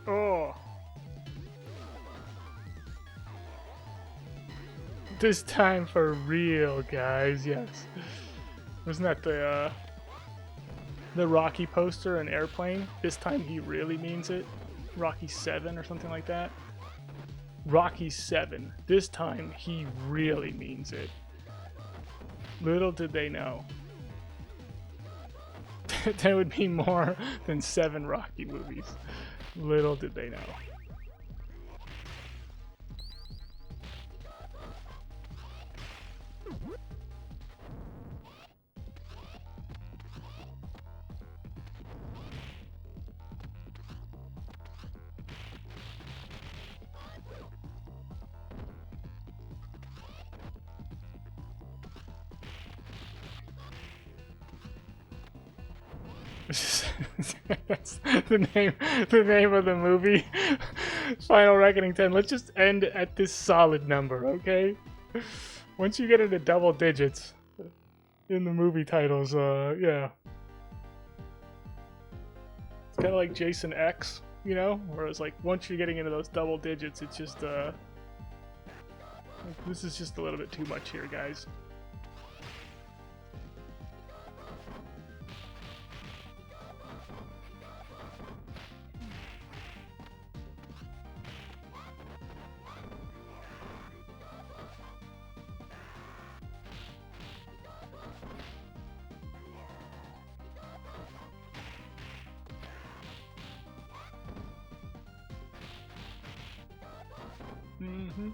Oh. This time for real, guys, yes. Wasn't that the Rocky poster and Airplane? This time he really means it. Rocky 7 or something like that. Rocky 7. This time he really means it. Little did they know. There would be more than 7 Rocky movies. Little did they know. That's the name of the movie. Final Reckoning 10. Let's just end at this solid number, okay? Once you get into double digits in the movie titles, yeah. It's kind of like Jason X, you know? Where it's like, once you're getting into those double digits, it's just, this is just a little bit too much here, guys. Mm-hmm.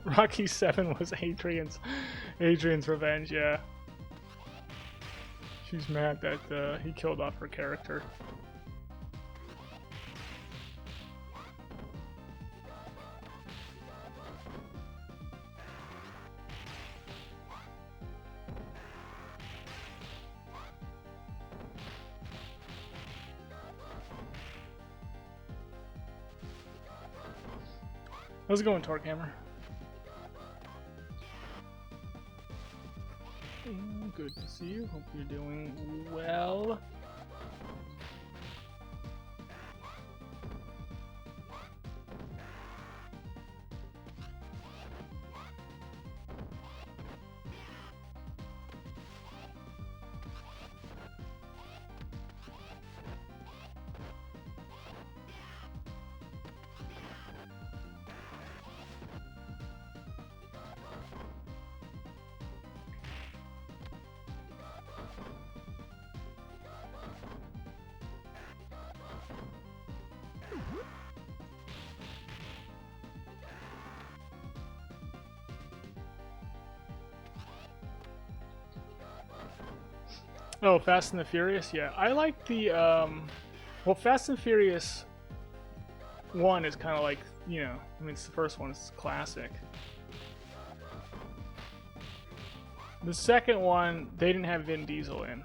Rocky 7 was Adrian's revenge, yeah. She's mad that he killed off her character. How's it going, Torque Hammer? Good to see you. Hope you're doing well. Oh, Fast and the Furious? Yeah, I like the, well, Fast and Furious 1 is kind of like, you know, I mean, it's the first one, it's classic. The second one, they didn't have Vin Diesel in.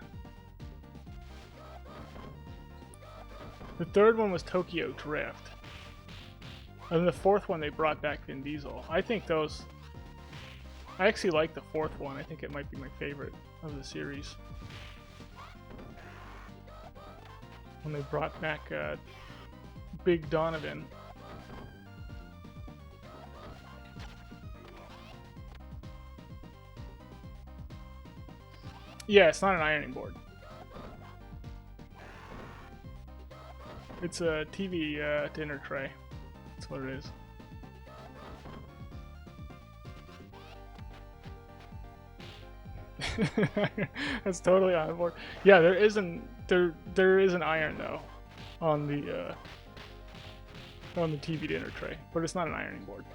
The third one was Tokyo Drift. And then the fourth one, they brought back Vin Diesel. I think those... I actually like the fourth one. I think it might be my favorite of the series. when they brought back Big Donovan. Yeah, it's not an ironing board. It's a TV dinner tray. That's what it is. That's totally on board. Yeah, there is an iron though on the TV dinner tray, but it's not an ironing board.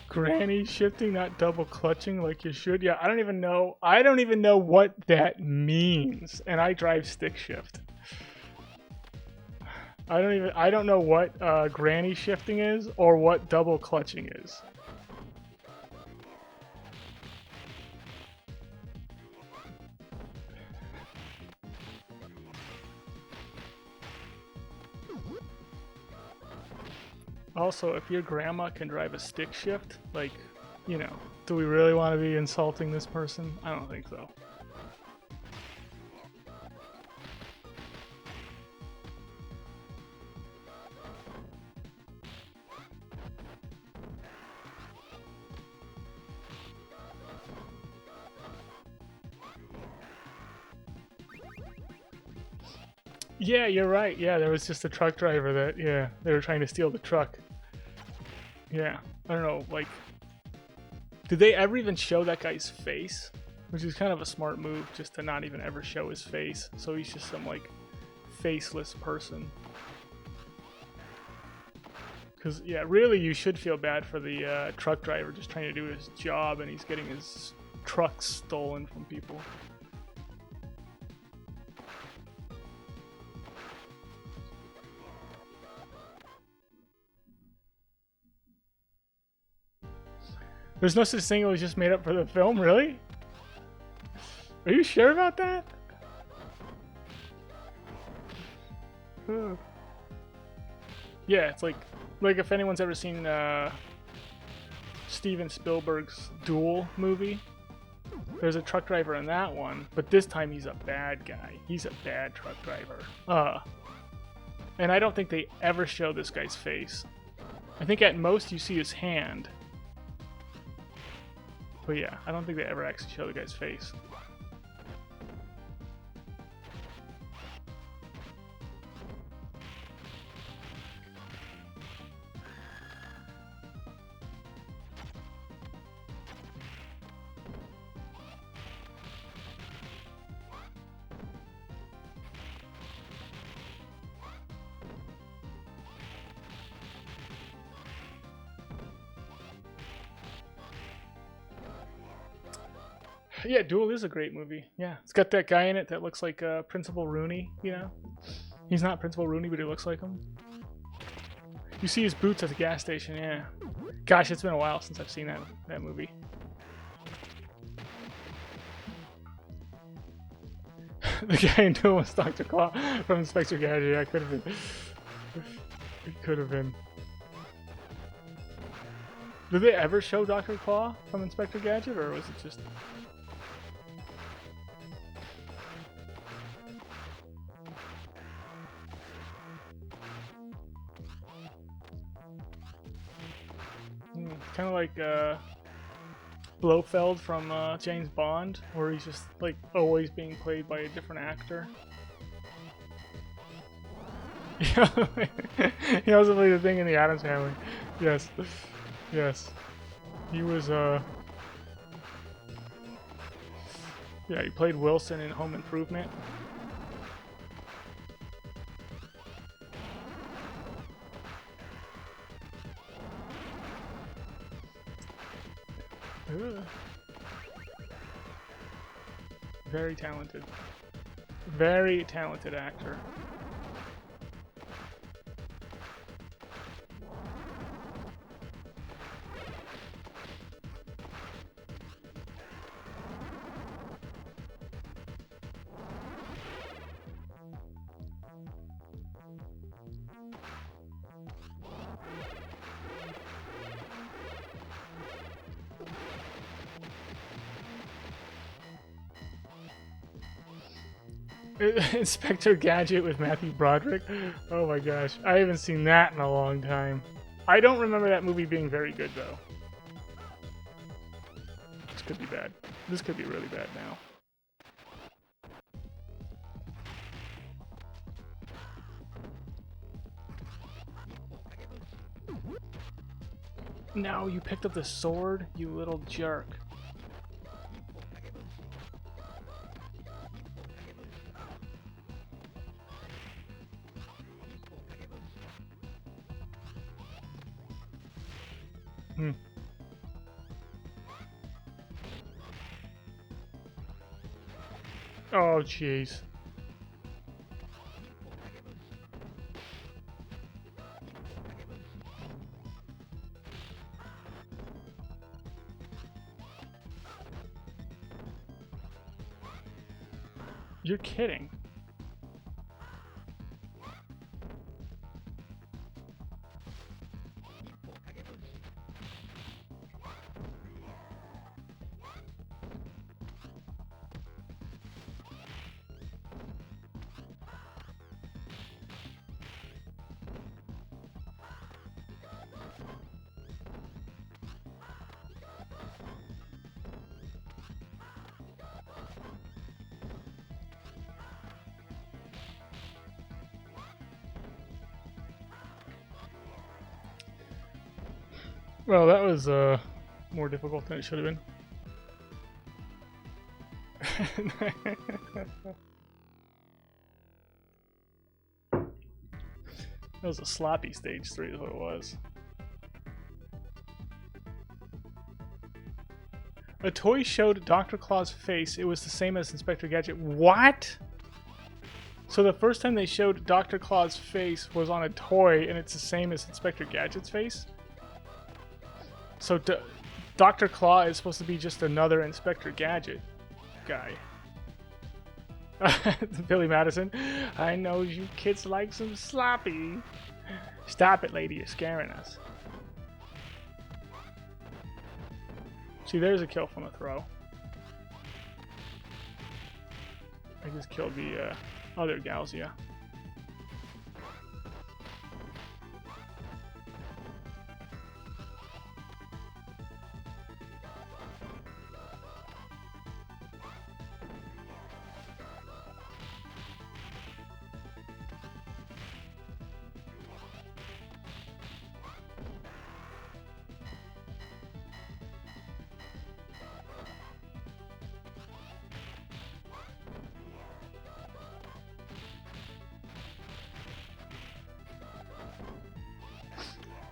Granny shifting, not double clutching like you should. Yeah, I don't even know what that means. And I drive stick shift. I don't know what granny shifting is or what double clutching is. Also, if your grandma can drive a stick shift, like, you know, do we really want to be insulting this person? I don't think so. Yeah, you're right. Yeah, there was just a truck driver that, yeah, they were trying to steal the truck. Yeah, I don't know, like, did they ever even show that guy's face? Which is kind of a smart move, just to not even ever show his face. So he's just some, like, faceless person. Because, yeah, really you should feel bad for the truck driver just trying to do his job and he's getting his truck stolen from people. There's no such thing. It was just made up for the film, really? Are you sure about that? Yeah, it's like if anyone's ever seen Steven Spielberg's Duel movie, there's a truck driver in that one, but this time he's a bad guy. He's a bad truck driver. And I don't think they ever show this guy's face. I think at most you see his hand. But yeah, I don't think they ever actually show the guy's face. Yeah, Duel is a great movie. Yeah, it's got that guy in it that looks like Principal Rooney, you know? He's not Principal Rooney, but he looks like him. You see his boots at the gas station, yeah. Gosh, it's been a while since I've seen that movie. The guy in Duel was Dr. Claw from Inspector Gadget. Yeah, it could have been. It could have been. Did they ever show Dr. Claw from Inspector Gadget, or was it just... Kind of like Blofeld from James Bond, where he's just like always being played by a different actor. He also played the thing in the Addams Family. Yes, yes. He was yeah, he played Wilson in Home Improvement. Very talented. Very talented actor. Inspector Gadget with Matthew Broderick. Oh my gosh, I haven't seen that in a long time. I don't remember that movie being very good though. This could be bad. This could be really bad now. No, you picked up the sword, you little jerk. Oh, jeez. You're kidding. Well, that was more difficult than it should have been. That was a sloppy stage 3 is what it was. A toy showed Dr. Claw's face. It was the same as Inspector Gadget. What? So the first time they showed Dr. Claw's face was on a toy, and it's the same as Inspector Gadget's face? So Dr. Claw is supposed to be just another Inspector Gadget guy. Billy Madison. I know you kids like some sloppy. Stop it, lady. You're scaring us. See, there's a kill from a throw. I just killed the other gals, yeah.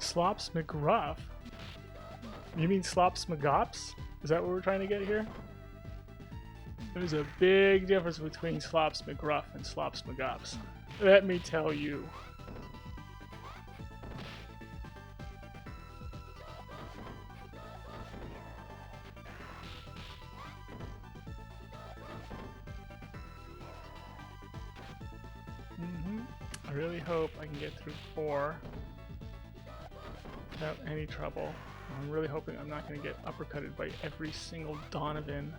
Slops McGruff? You mean Slops McGops? Is that what we're trying to get here? There's a big difference between Slops McGruff and Slops McGops. Let me tell you. I really hope I can get through 4 without any trouble. I'm really hoping I'm not going to get uppercutted by every single Donovan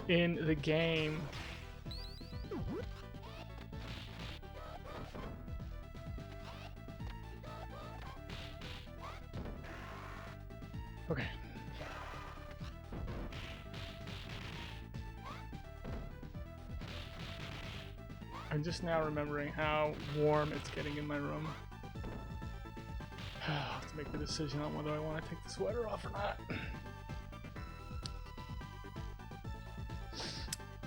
in the game. Okay. I'm just now remembering how warm it's getting in my room. I'll have to make the decision on whether I want to take the sweater off or not.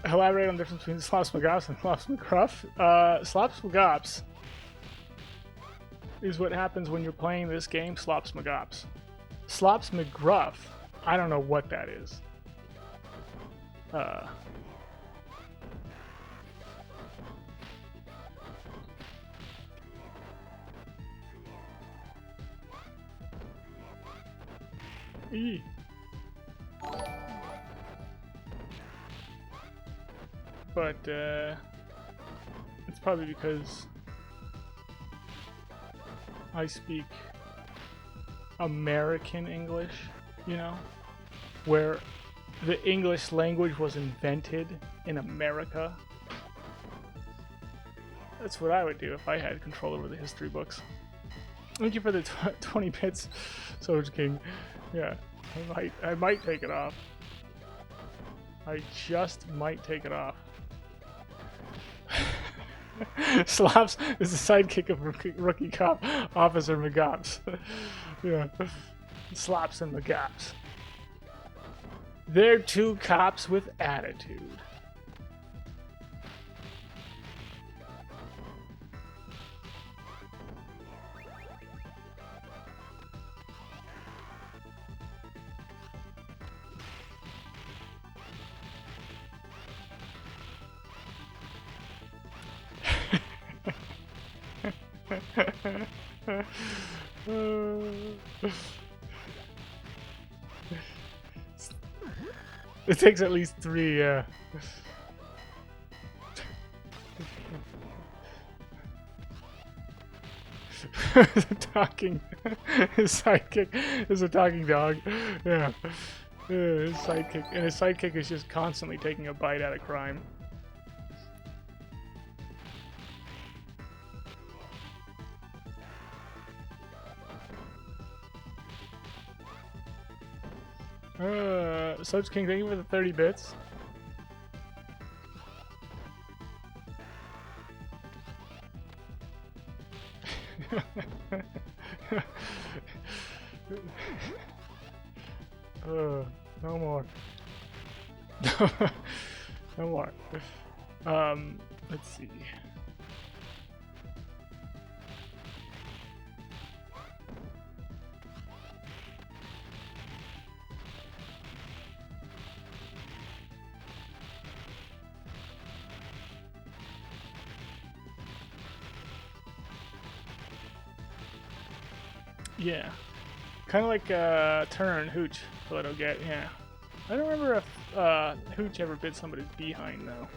Elaborate on the difference between Slops McGops and Slops McGruff. Slops McGops is what happens when you're playing this game, Slops McGops. Slops McGruff, I don't know what that is. But it's probably because I speak American English, you know, where the English language was invented in America. That's what I would do if I had control over the history books. Thank you for the 20 bits, Soldier King. Yeah, I might take it off. I just might take it off. Slops is the sidekick of rookie cop Officer McGops. Yeah, Slops and McGops. They're two cops with attitude. It takes at least 3, yeah. Talking. His sidekick is a talking dog. Yeah. His sidekick. And his sidekick is just constantly taking a bite out of crime. Subs King, thank you for the 30 bits. No more. No more. Let's see. Yeah. Kind of like Turner and Hooch, so I don't get, yeah. I don't remember if Hooch ever bit somebody's behind, though.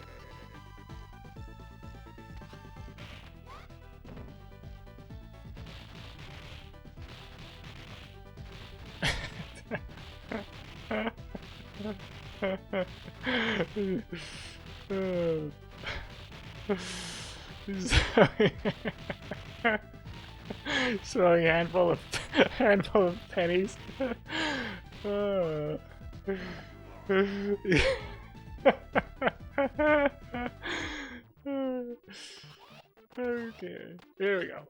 Throwing a handful of pennies. Okay, there we go.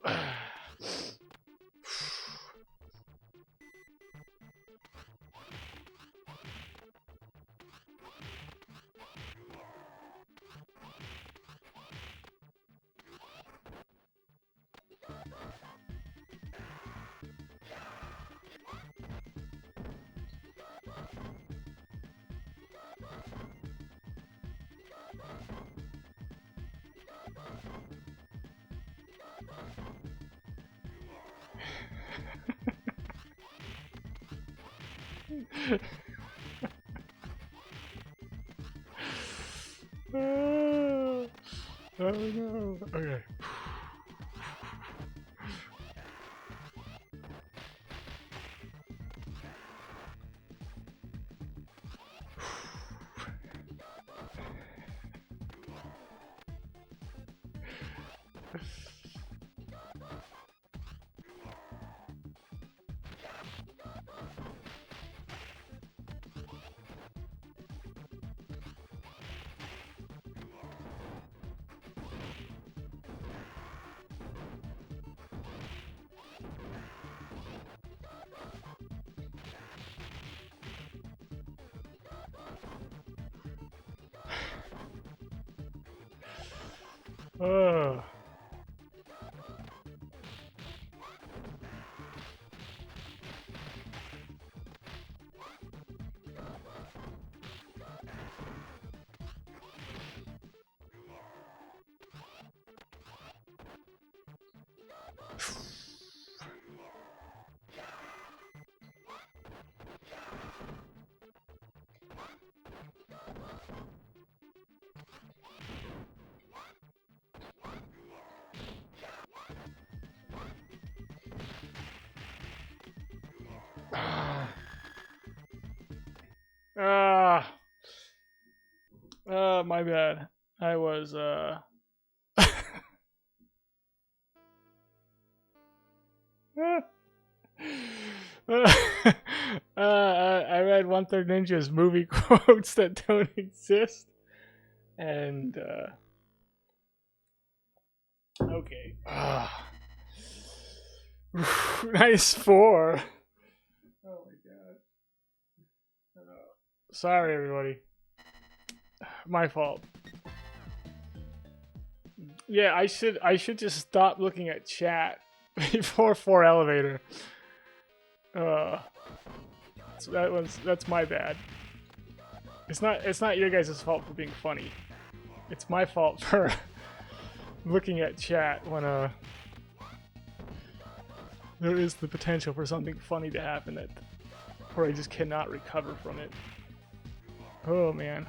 Oh no. Okay. Oh. My bad. I was I read One Third Ninja's movie quotes that don't exist, and okay. Nice 4. Oh my god. Sorry, everybody. My fault. Yeah, I should just stop looking at chat before 4 elevator. So that's my bad. It's not your guys' fault for being funny. It's my fault for looking at chat when there is the potential for something funny to happen where I just cannot recover from it. Oh man.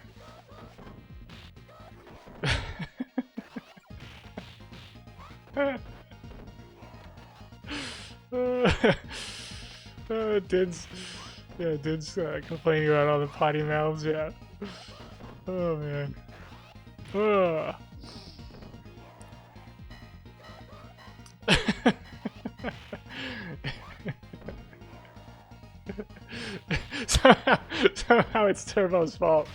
Did's complaining about all the potty mouths, yeah. Oh man. Somehow it's Turbo's fault.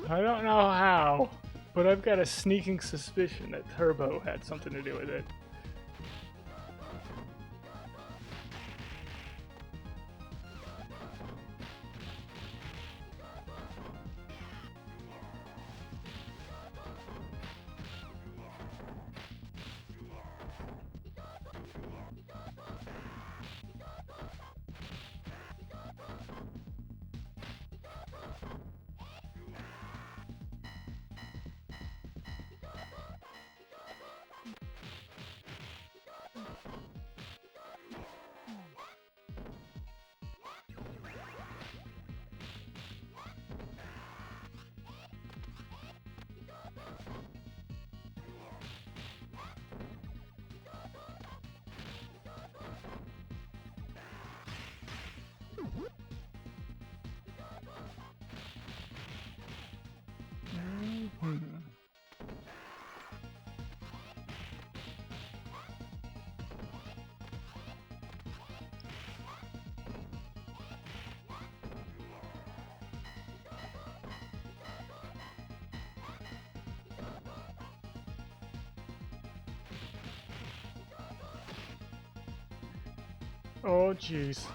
I don't know how, but I've got a sneaking suspicion that Turbo had something to do with it. Oh jeez.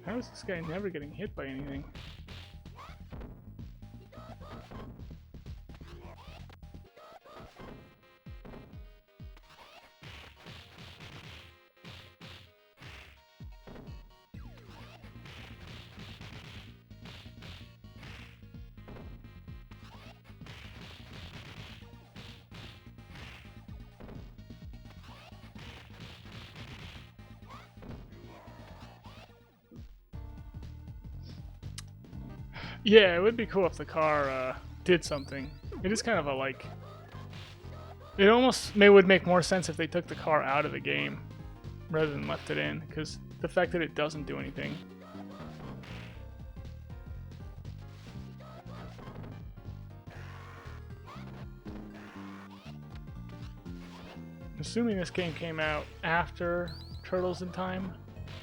How is this guy never getting hit by anything? Yeah, it would be cool if the car did something. It is kind of a like... It almost would make more sense if they took the car out of the game rather than left it in, because the fact that it doesn't do anything. Assuming this game came out after Turtles in Time,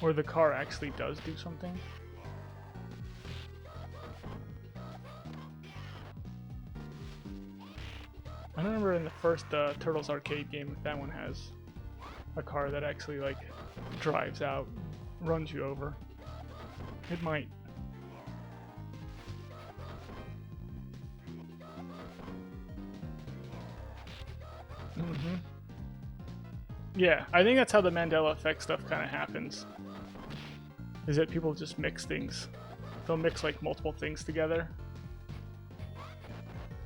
where the car actually does do something. I don't remember in the first Turtles arcade game if that one has a car that actually like drives out, runs you over. It might. Mm-hmm. Yeah, I think that's how the Mandela effect stuff kind of happens. Is that people just mix things. They'll mix like multiple things together.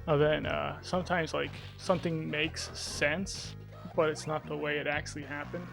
And then sometimes like something makes sense, but it's not the way it actually happened.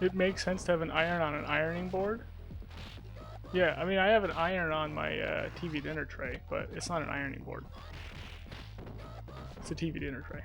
It makes sense to have an iron on an ironing board. Yeah, I mean, I have an iron on my TV dinner tray, but it's not an ironing board. It's a TV dinner tray.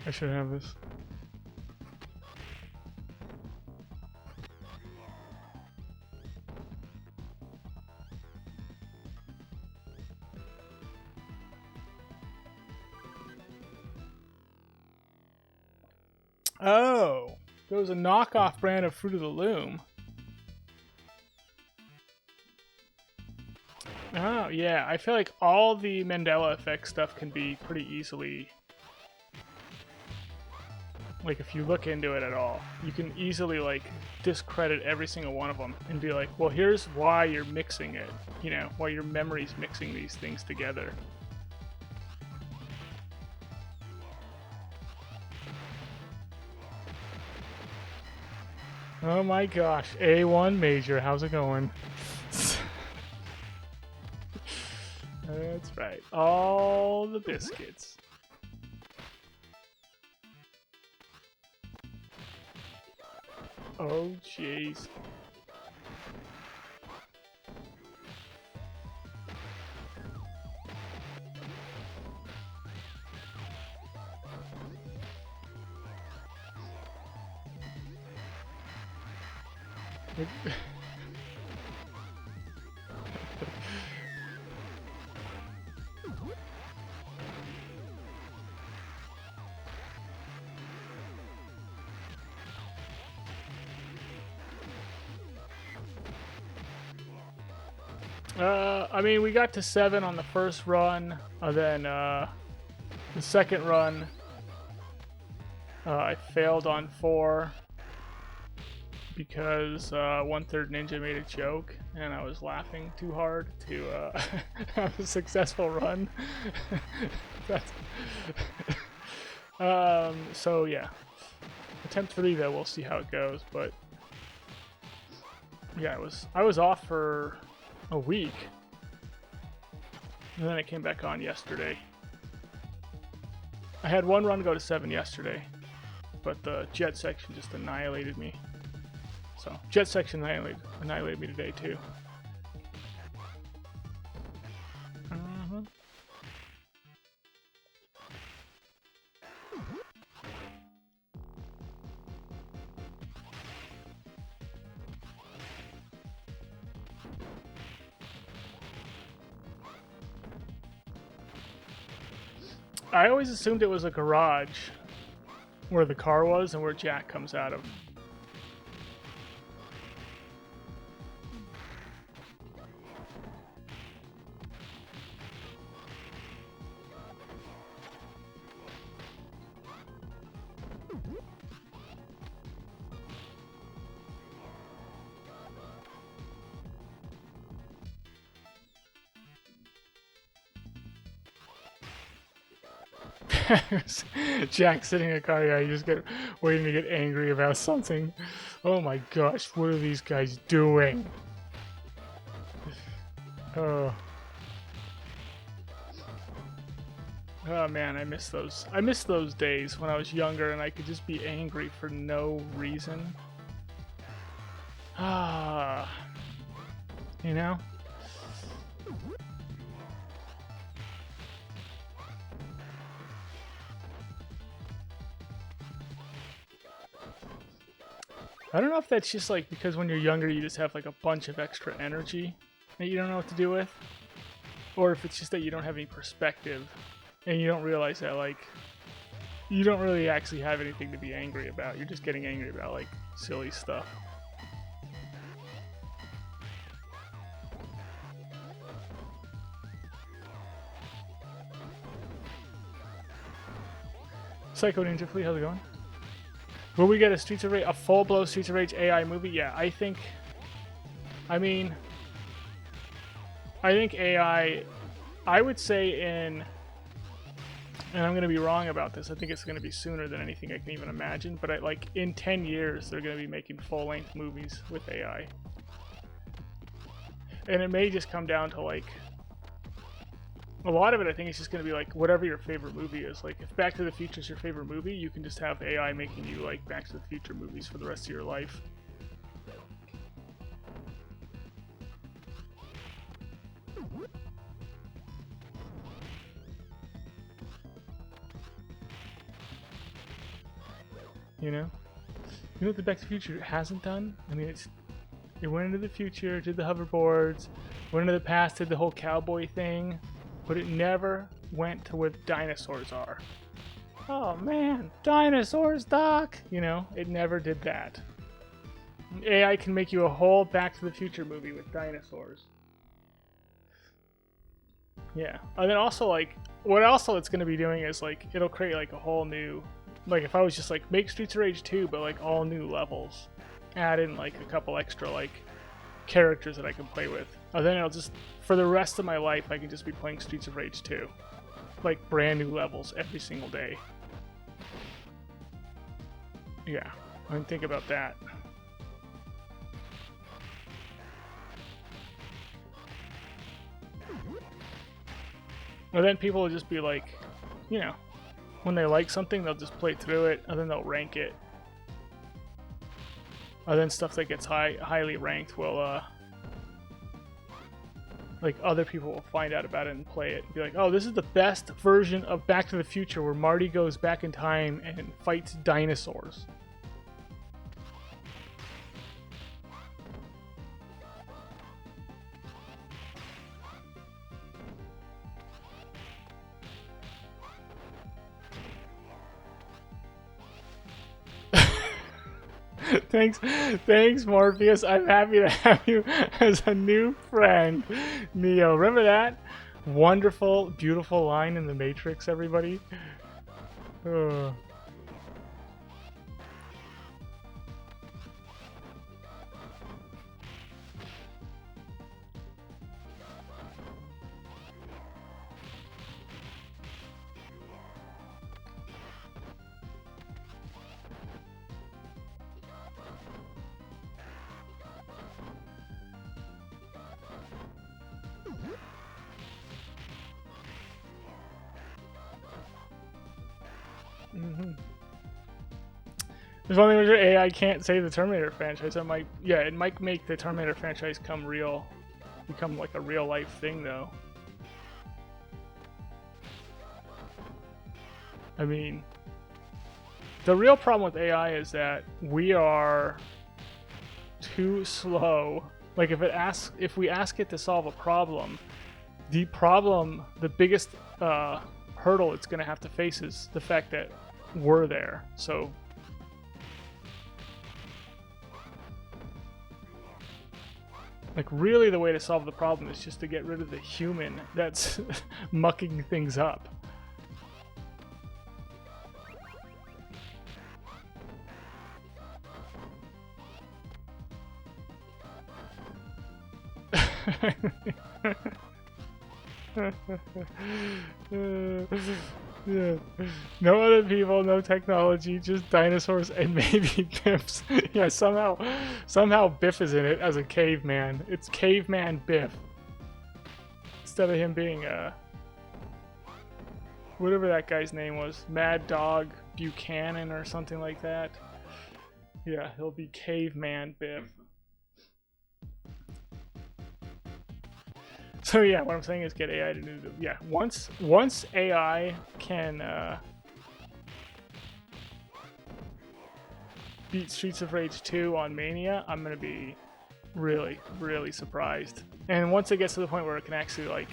I should have this. Oh, there was a knockoff brand of Fruit of the Loom. Oh, yeah. I feel like all the Mandela effect stuff can be pretty easily... Like, if you look into it at all, you can easily, like, discredit every single one of them and be like, well, here's why you're mixing it. You know, why your memory's mixing these things together. Oh my gosh, A1 Major, how's it going? That's right, all the biscuits. Oh jeez. I mean, we got to 7 on the first run, and then the second run, I failed on 4 because 1/3 Ninja made a joke, and I was laughing too hard to have a successful run. So yeah, attempt 3 though, we'll see how it goes. But yeah, I was off for a week. And then I came back on yesterday. I had one run go to 7 yesterday, but the jet section just annihilated me. So, jet section annihilated me today too. I always assumed it was a garage where the car was and where Jack comes out of. Jack sitting in a car, yeah, you just get waiting to get angry about something. Oh my gosh, what are these guys doing? Oh. Oh man, I miss those. I miss those days when I was younger and I could just be angry for no reason. Ah. You know? I don't know if that's just like because when you're younger you just have like a bunch of extra energy that you don't know what to do with, or if it's just that you don't have any perspective and you don't realize that like you don't really actually have anything to be angry about. You're just getting angry about like silly stuff. Psycho Ninja Fleet, how's it going? Will we get a Streets of Rage, a full-blown Streets of Rage AI movie? Yeah, I think AI, I would say and I'm going to be wrong about this, I think it's going to be sooner than anything I can even imagine, but like in 10 years, they're going to be making full-length movies with AI. And it may just come down to like, a lot of it I think is just going to be like whatever your favorite movie is. Like if Back to the Future is your favorite movie, you can just have AI making you like Back to the Future movies for the rest of your life. You know what the Back to the Future hasn't done? I mean, it went into the future, did the hoverboards, went into the past, did the whole cowboy thing, but it never went to where the dinosaurs are. Oh man, dinosaurs, Doc! You know, it never did that. AI can make you a whole Back to the Future movie with dinosaurs. Yeah, and then also like, what also it's going to be doing is like, it'll create like a whole new, like if I was just like, make Streets of Rage 2, but like all new levels. Add in like a couple extra like characters that I can play with. And then it'll just, for the rest of my life, I can just be playing Streets of Rage 2. Like brand new levels every single day. Yeah, I mean, think about that. And then people will just be like, you know, when they like something, they'll just play through it, and then they'll rank it. And then stuff that gets highly ranked will, like other people will find out about it and play it and be like, oh, this is the best version of Back to the Future where Marty goes back in time and fights dinosaurs. Thanks, Morpheus. I'm happy to have you as a new friend, Neo. Remember that wonderful, beautiful line in The Matrix, everybody? There's one thing with AI can't save the Terminator franchise. It might make the Terminator franchise become like a real life thing though. I mean, the real problem with AI is that we are too slow. Like if we ask it to solve a problem, the biggest hurdle it's going to have to face is the fact that we're there. So like really the way to solve the problem is just to get rid of the human that's mucking things up. Yeah. No other people, no technology, just dinosaurs and maybe Biffs. Yeah, somehow Biff is in it as a caveman. It's caveman Biff. Instead of him being whatever that guy's name was, Mad Dog Buchanan or something like that. Yeah, he'll be caveman Biff. So yeah, what I'm saying is get AI to do the, yeah, once AI can beat Streets of Rage 2 on Mania, I'm gonna be really, really surprised. And once it gets to the point where it can actually, like,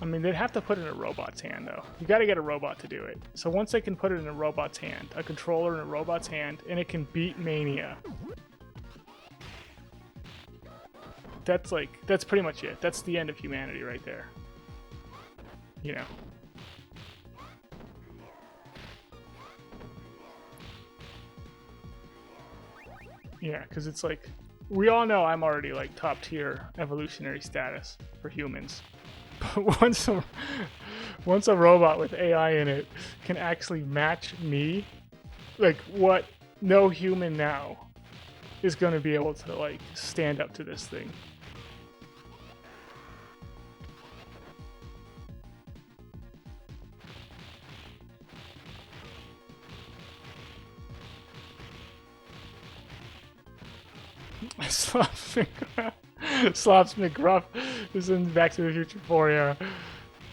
I mean, they'd have to put it in a robot's hand, though. You gotta get a robot to do it. So once they can put it in a robot's hand, a controller in a robot's hand, and it can beat Mania, that's pretty much it. That's the end of humanity right there. You know. Yeah, because it's like, we all know I'm already like top tier evolutionary status for humans. But once a robot with AI in it can actually match me, like what no human now is going to be able to like stand up to this thing. Slops McGruff is in Back to the Future 4, yeah.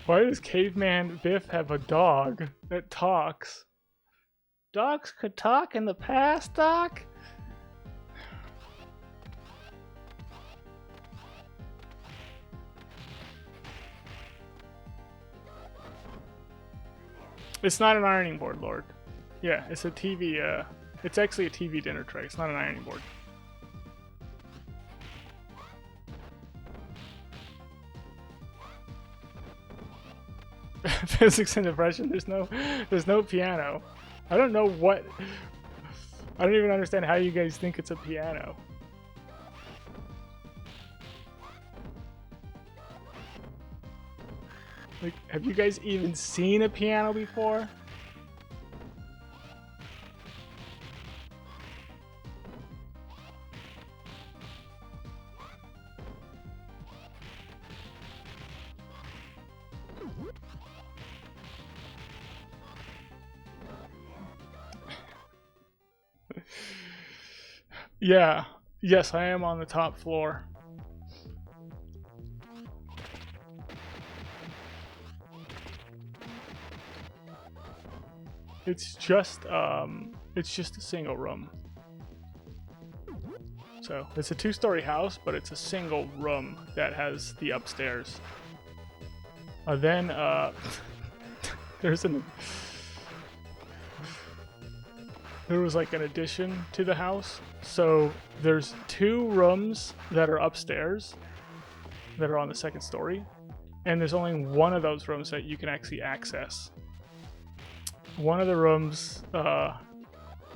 Why does Caveman Biff have a dog that talks? Dogs could talk in the past, Doc? It's not an ironing board, Lord. Yeah, it's a TV, it's actually a TV dinner tray. It's not an ironing board. Physics and depression. There's no piano. I don't know what. I don't even understand how you guys think it's a piano. Like, have you guys even seen a piano before? Yeah. Yes, I am on the top floor. It's just a single room. So it's a 2-story house, but it's a single room that has the upstairs. Then there was like an addition to the house. So there's 2 rooms that are upstairs that are on the 2nd story, and there's only one of those rooms that you can actually access. One of the rooms,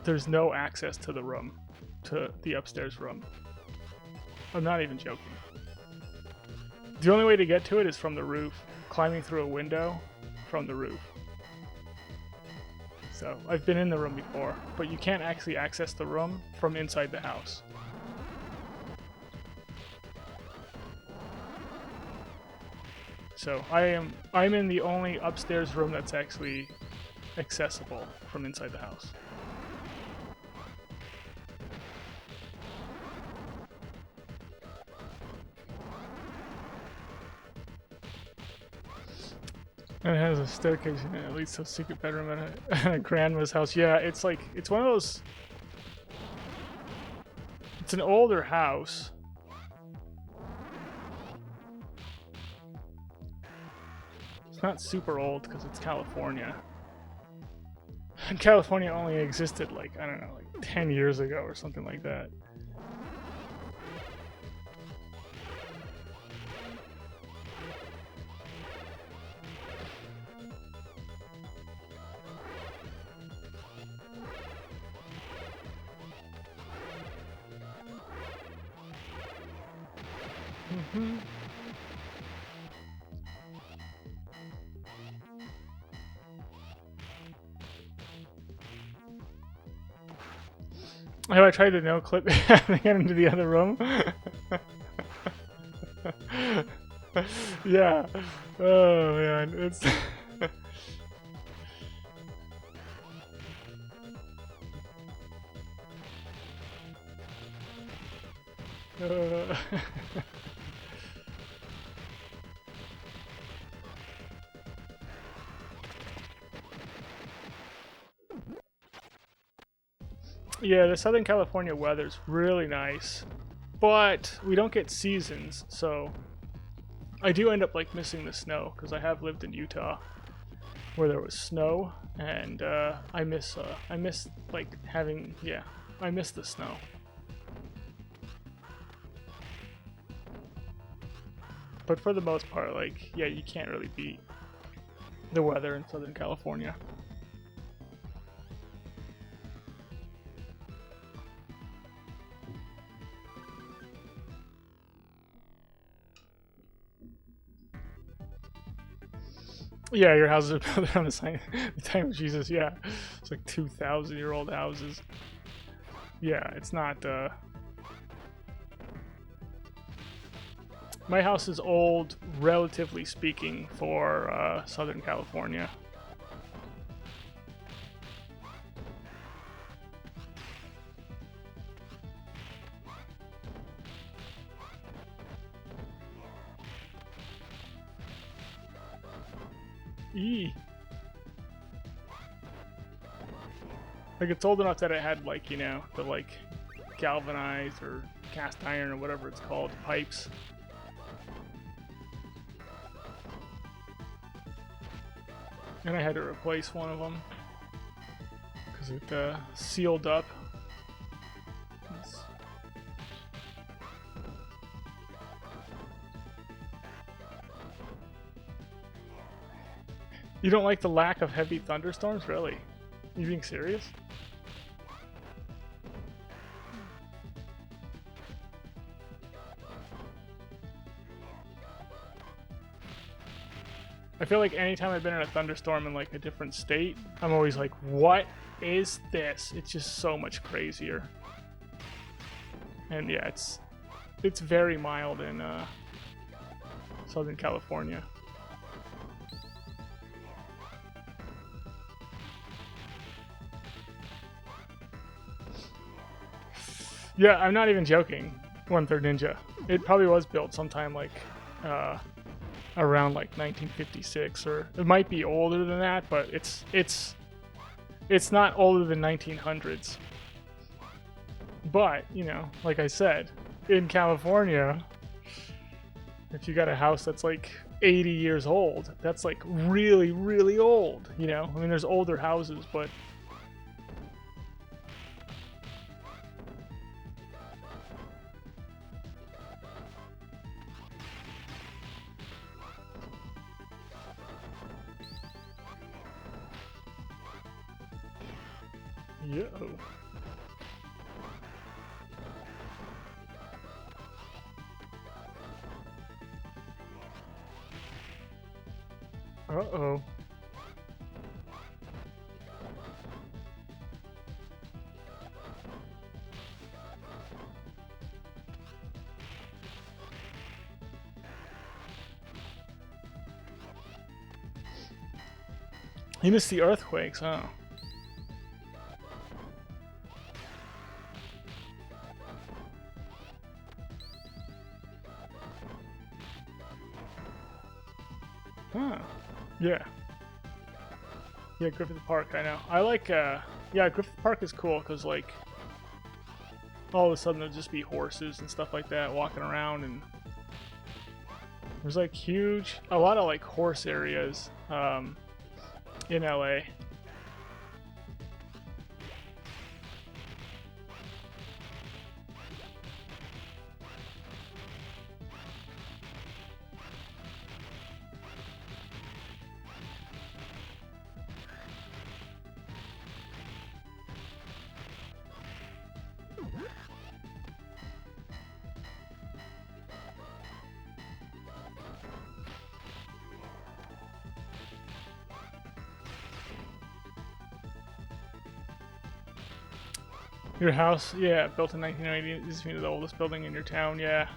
there's no access to the room, to the upstairs room. I'm not even joking. The only way to get to it is from the roof, climbing through a window from the roof. So I've been in the room before, but you can't actually access the room from inside the house. So I'm in the only upstairs room that's actually accessible from inside the house. And it has a staircase in it. It leads to a secret bedroom at a grandma's house. Yeah, it's like, it's one of those... It's an older house. It's not super old because it's California. And California only existed like, I don't know, like 10 years ago or something like that. Have I tried the no clip to get into the other room? Yeah. Oh man, it's. Yeah, the Southern California weather's really nice, but we don't get seasons, so I do end up like missing the snow because I have lived in Utah where there was snow, and I miss like having, yeah, I miss the snow. But for the most part, like, yeah, you can't really beat the weather in Southern California. Yeah, your houses are built around the time of Jesus. Yeah, it's like 2,000-year-old houses. Yeah, it's not. My house is old, relatively speaking, for Southern California. Eee. Like, it's old enough that it had, like, you know, the, like, galvanized or cast iron or whatever it's called, pipes. And I had to replace one of them because it sealed up. You don't like the lack of heavy thunderstorms? Really? You being serious? I feel like anytime I've been in a thunderstorm in like a different state, I'm always like, what is this? It's just so much crazier. And yeah, it's very mild in Southern California. Yeah, I'm not even joking. 1/3 Ninja. It probably was built sometime like around like 1956, or it might be older than that, but it's not older than 1900s. But, you know, like I said, in California, if you got a house that's like 80 years old, that's like really, really old, you know? I mean, there's older houses, but yo. Uh-oh. You missed the earthquakes, huh? Huh. Yeah. Yeah, Griffith Park, I know. I like, yeah, Griffith Park is cool, because, like, all of a sudden there'll just be horses and stuff like that walking around, and there's, like, a lot of, like, horse areas, in LA. Your house, yeah, built in 1990, is the oldest building in your town, yeah.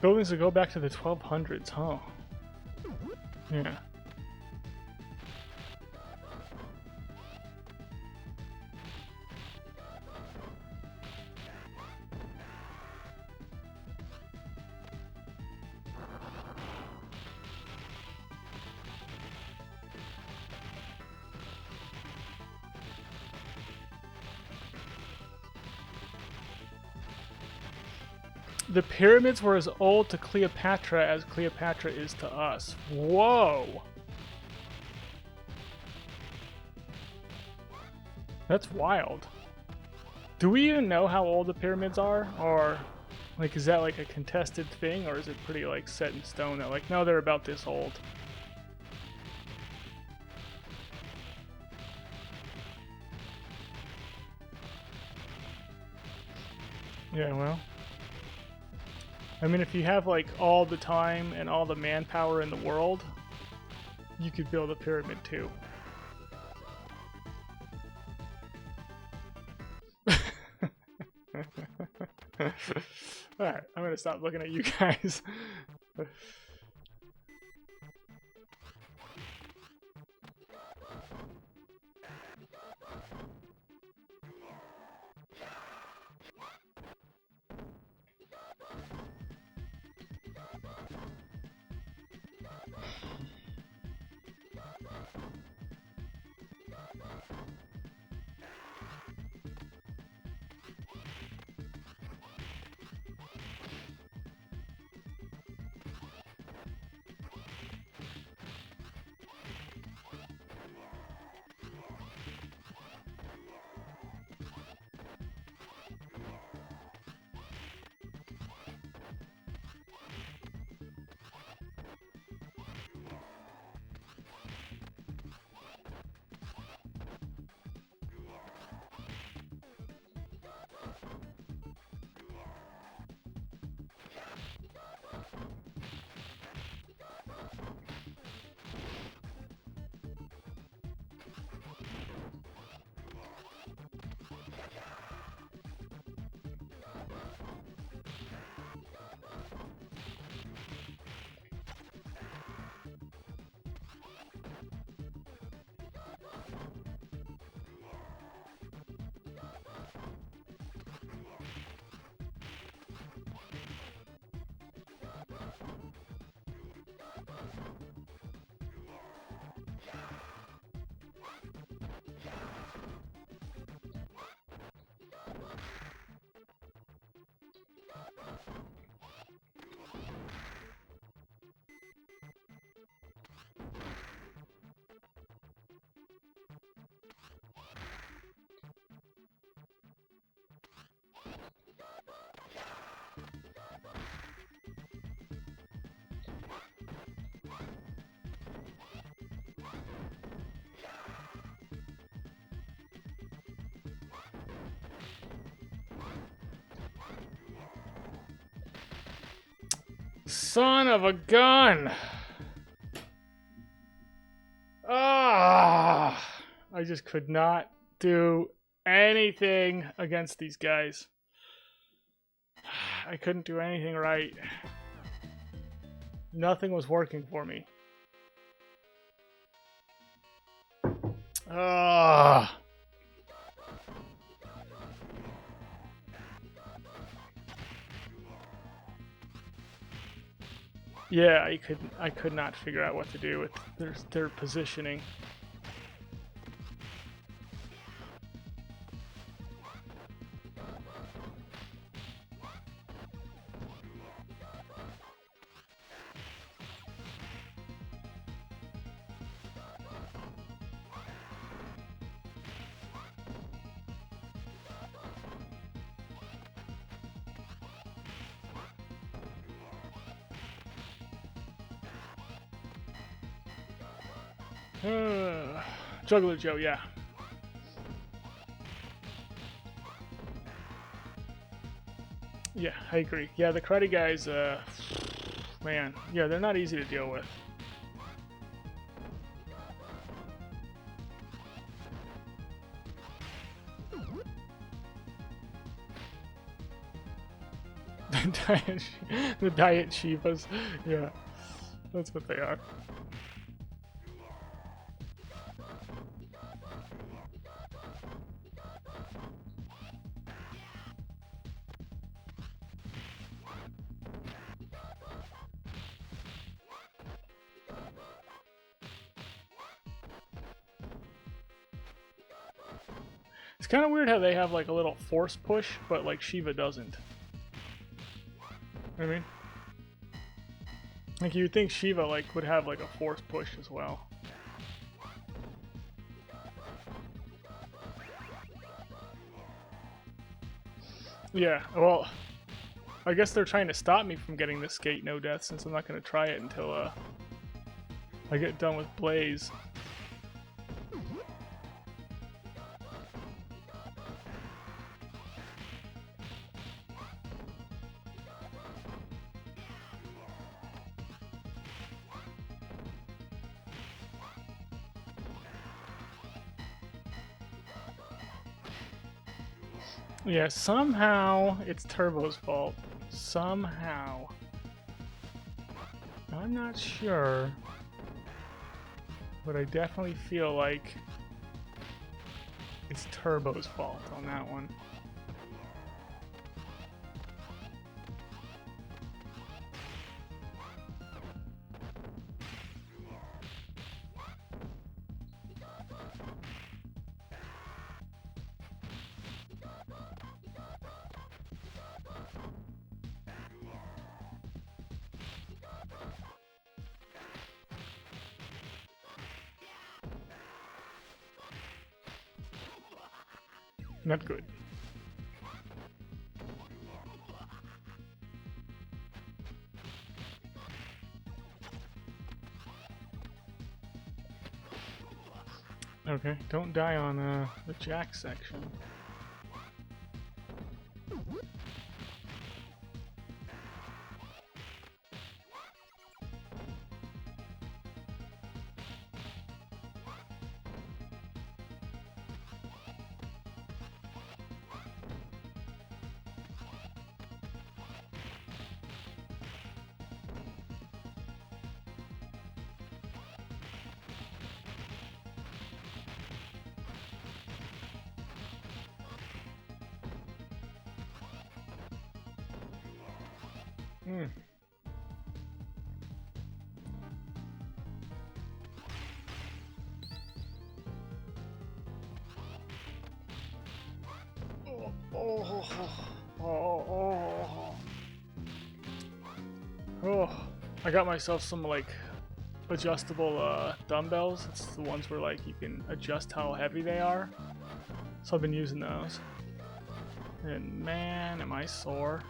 Buildings that go back to the 1200s, huh? Yeah. The pyramids were as old to Cleopatra as Cleopatra is to us. Whoa! That's wild. Do we even know how old the pyramids are? Or, like, is that like a contested thing? Or is it pretty, like, set in stone that, like, no, they're about this old? Yeah, well. I mean, if you have, like, all the time and all the manpower in the world, you could build a pyramid too. Alright, I'm gonna stop looking at you guys. Son of a gun! Ah! I just could not do anything against these guys. I couldn't do anything right. Nothing was working for me. Ah! Yeah, I could not figure out what to do with their positioning. Juggler Joe, yeah. Yeah, I agree. Yeah, the karate guys, man, yeah, they're not easy to deal with. The diet Shivas, yeah, that's what they are. It's kind of weird how they have like a little force push, but like Shiva doesn't. I mean, like you'd think Shiva like would have like a force push as well. Yeah, well, I guess they're trying to stop me from getting this gate no death since I'm not going to try it until I get done with Blaze. Yeah, somehow it's Turbo's fault. Somehow. I'm not sure, but I definitely feel like it's Turbo's fault on that one. Not good. Okay, don't die on the jack section. Hmm. Oh, I got myself some like adjustable dumbbells. It's the ones where like you can adjust how heavy they are. So I've been using those. And man, am I sore.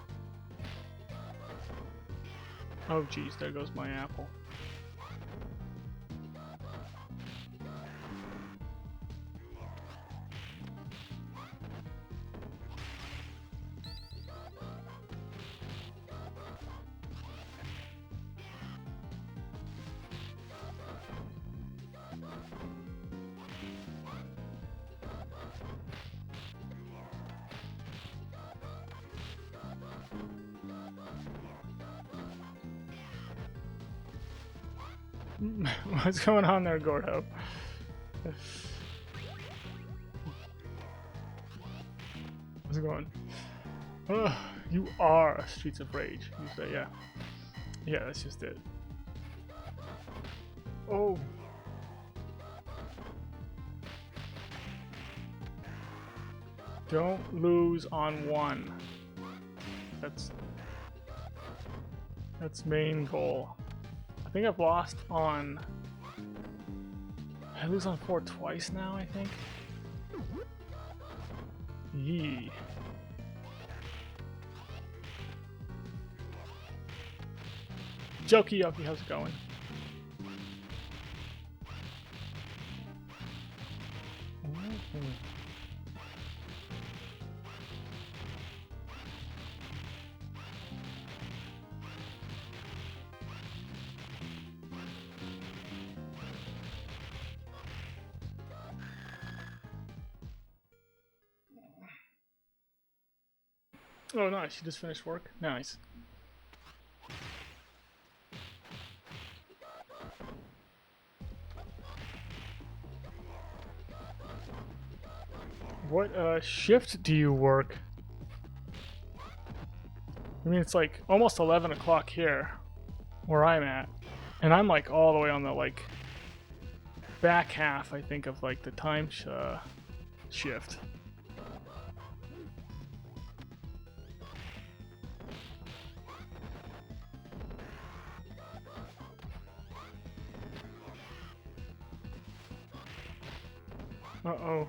Oh geez, there goes my apple. What's going on there, Gordo? How's it going? Oh, you are Streets of Rage. You say, yeah. Yeah, that's just it. Oh. Don't lose on one. That's main goal. I think I've lost on... I lose on 4 twice now, I think. Yee. Jokey Yoki, how's it going? Oh, nice. You just finished work? Nice. What shift do you work? I mean, it's like almost 11 o'clock here, where I'm at. And I'm like all the way on the like back half, I think, of like the time shift. Uh-oh.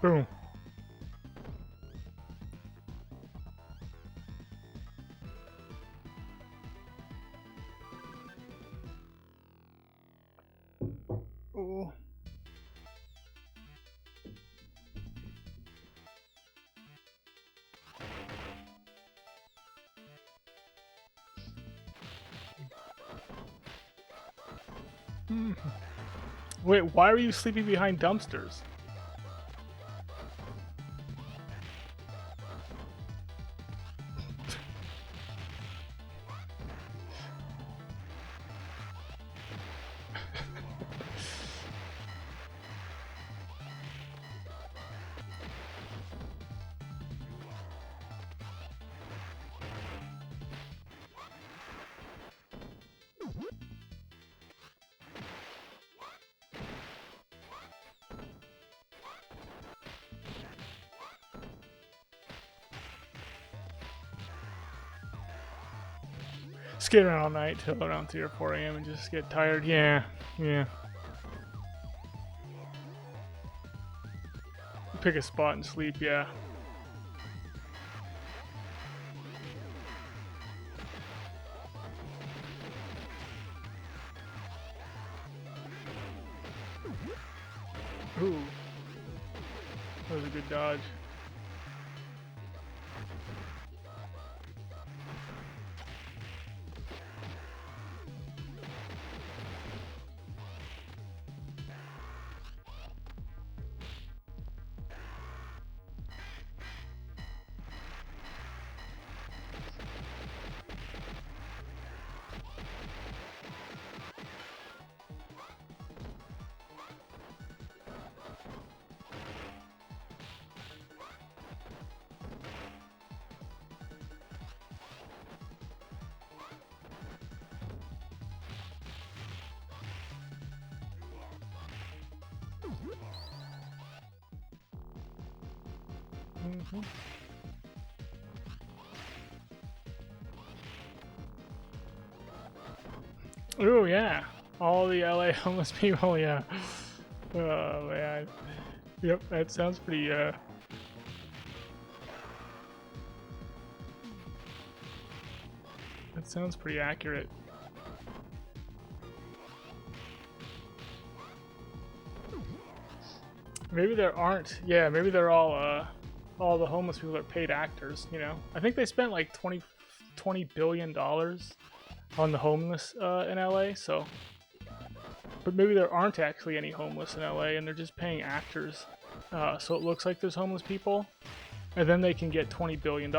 Boom. Oh. Wait, why are you sleeping behind dumpsters? Skate around all night till around 3 or 4 a.m. and just get tired. Yeah, yeah. Pick a spot and sleep, yeah. Ooh. That was a good dodge. Mm-hmm. Ooh, yeah. All the LA homeless people, yeah. Oh, man. Yep, that sounds pretty, that sounds pretty accurate. Maybe there aren't, yeah, maybe they're all the homeless people are paid actors, you know? I think they spent like $20 billion on the homeless in LA, so. But maybe there aren't actually any homeless in LA and they're just paying actors. So it looks like there's homeless people, and then they can get $20 billion.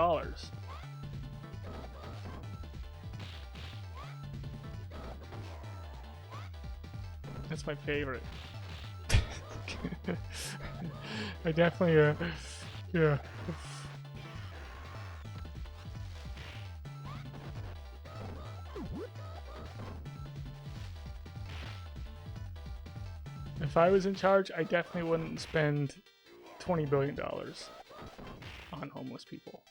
That's my favorite. I definitely, yeah. If I was in charge, I definitely wouldn't spend $20 billion on homeless people.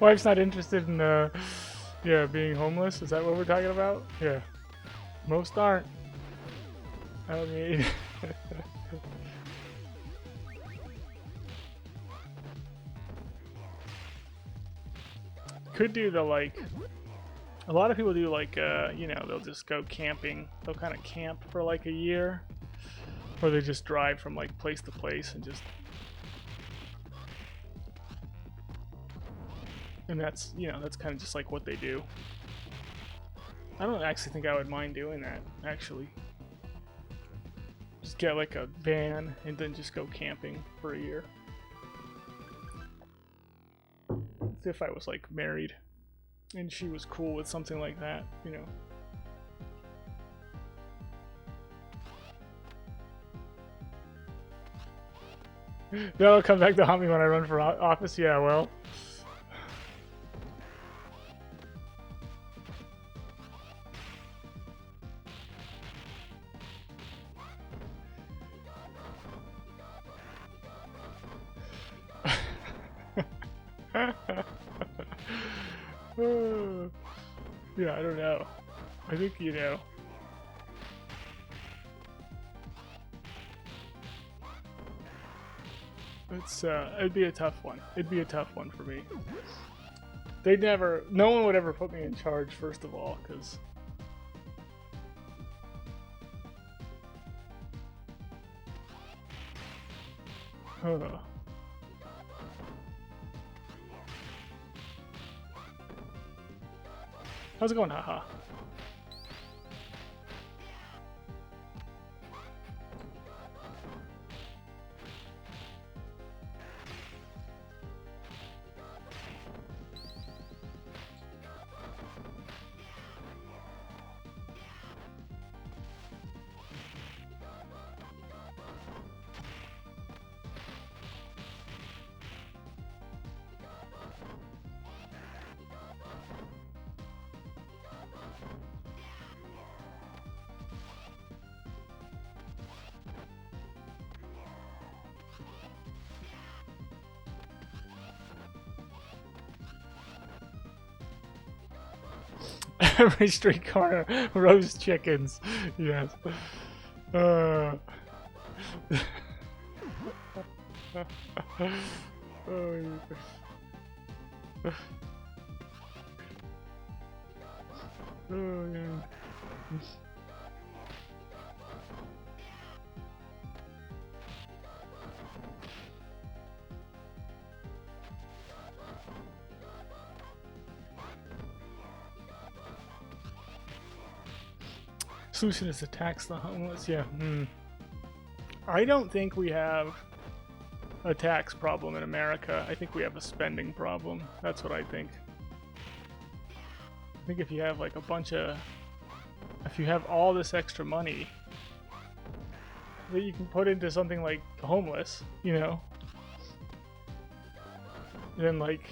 wife's not interested in yeah, being homeless. Is that what we're talking about? Yeah, most aren't. I mean, could do the like. A lot of people do like you know, they'll just go camping. They'll kind of camp for like a year, or they just drive from like place to place and just. And that's, you know, that's kind of just like what they do. I don't actually think I would mind doing that, actually. Just get like a van and then just go camping for a year. As if I was like married and she was cool with something like that, you know. That'll come back to haunt me when I run for office. Yeah, well. Yeah, I don't know. I think, you know. It'd be a tough one. It'd be a tough one for me. No one would ever put me in charge, first of all, because... How's it going, haha? Every street corner, roast chickens. Yes. Oh, yeah. Solution is to tax the homeless. Yeah. I don't think we have a tax problem in America. I think we have a spending problem. That's what I think. I think if you have like if you have all this extra money that you can put into something like homeless, you know, then like,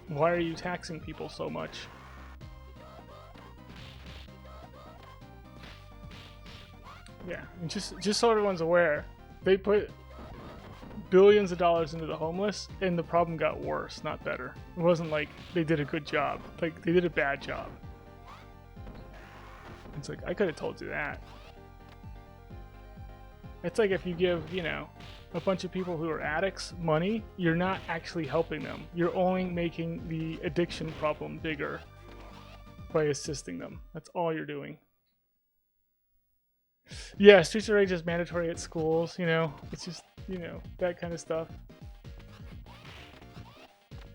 why are you taxing people so much? Yeah, and just so everyone's aware, they put billions of dollars into the homeless, and the problem got worse, not better. It wasn't like they did a good job. Like, they did a bad job. It's like, I could have told you that. It's like if you give, you know, a bunch of people who are addicts money, you're not actually helping them. You're only making the addiction problem bigger by assisting them. That's all you're doing. Yeah, Streets of Rage is mandatory at schools, you know. It's just, you know, that kind of stuff.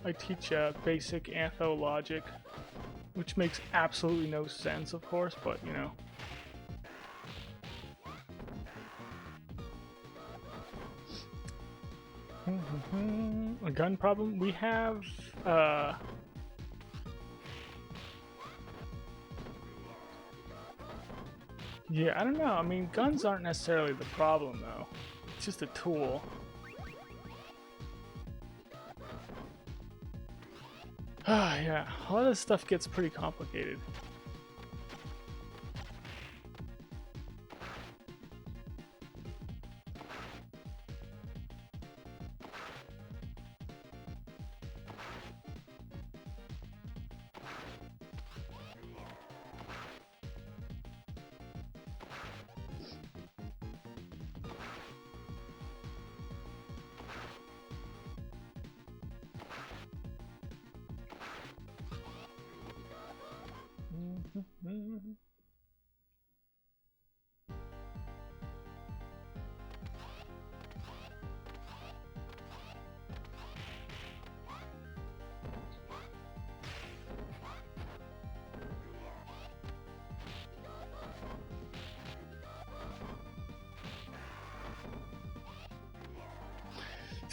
I teach basic Antho logic, which makes absolutely no sense, of course, but, you know. A gun problem? We have, yeah, I don't know. I mean, guns aren't necessarily the problem, though. It's just a tool. Yeah, a lot of this stuff gets pretty complicated.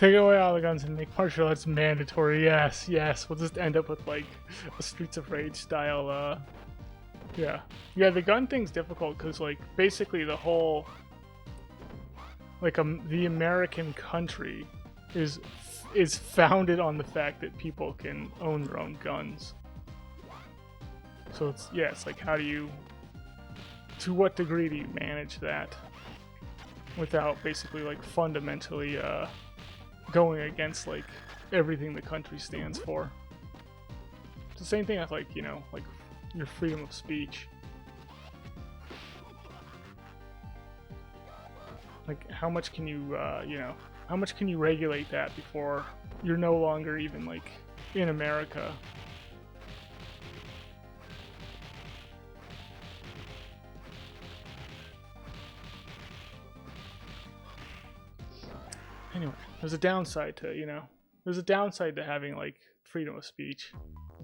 Take away all the guns and make martial arts mandatory. Yes, yes. We'll just end up with like a Streets of Rage style. Yeah, yeah. The gun thing's difficult because like basically the whole like the American country is founded on the fact that people can own their own guns. So it's it's like how do you, to what degree do you manage that without basically like fundamentally going against like everything the country stands for. It's the same thing with like, you know, like your freedom of speech. Like how much can you you know, how much can you regulate that before you're no longer even like in America? Anyway, there's a downside to, you know, there's a downside to having like freedom of speech,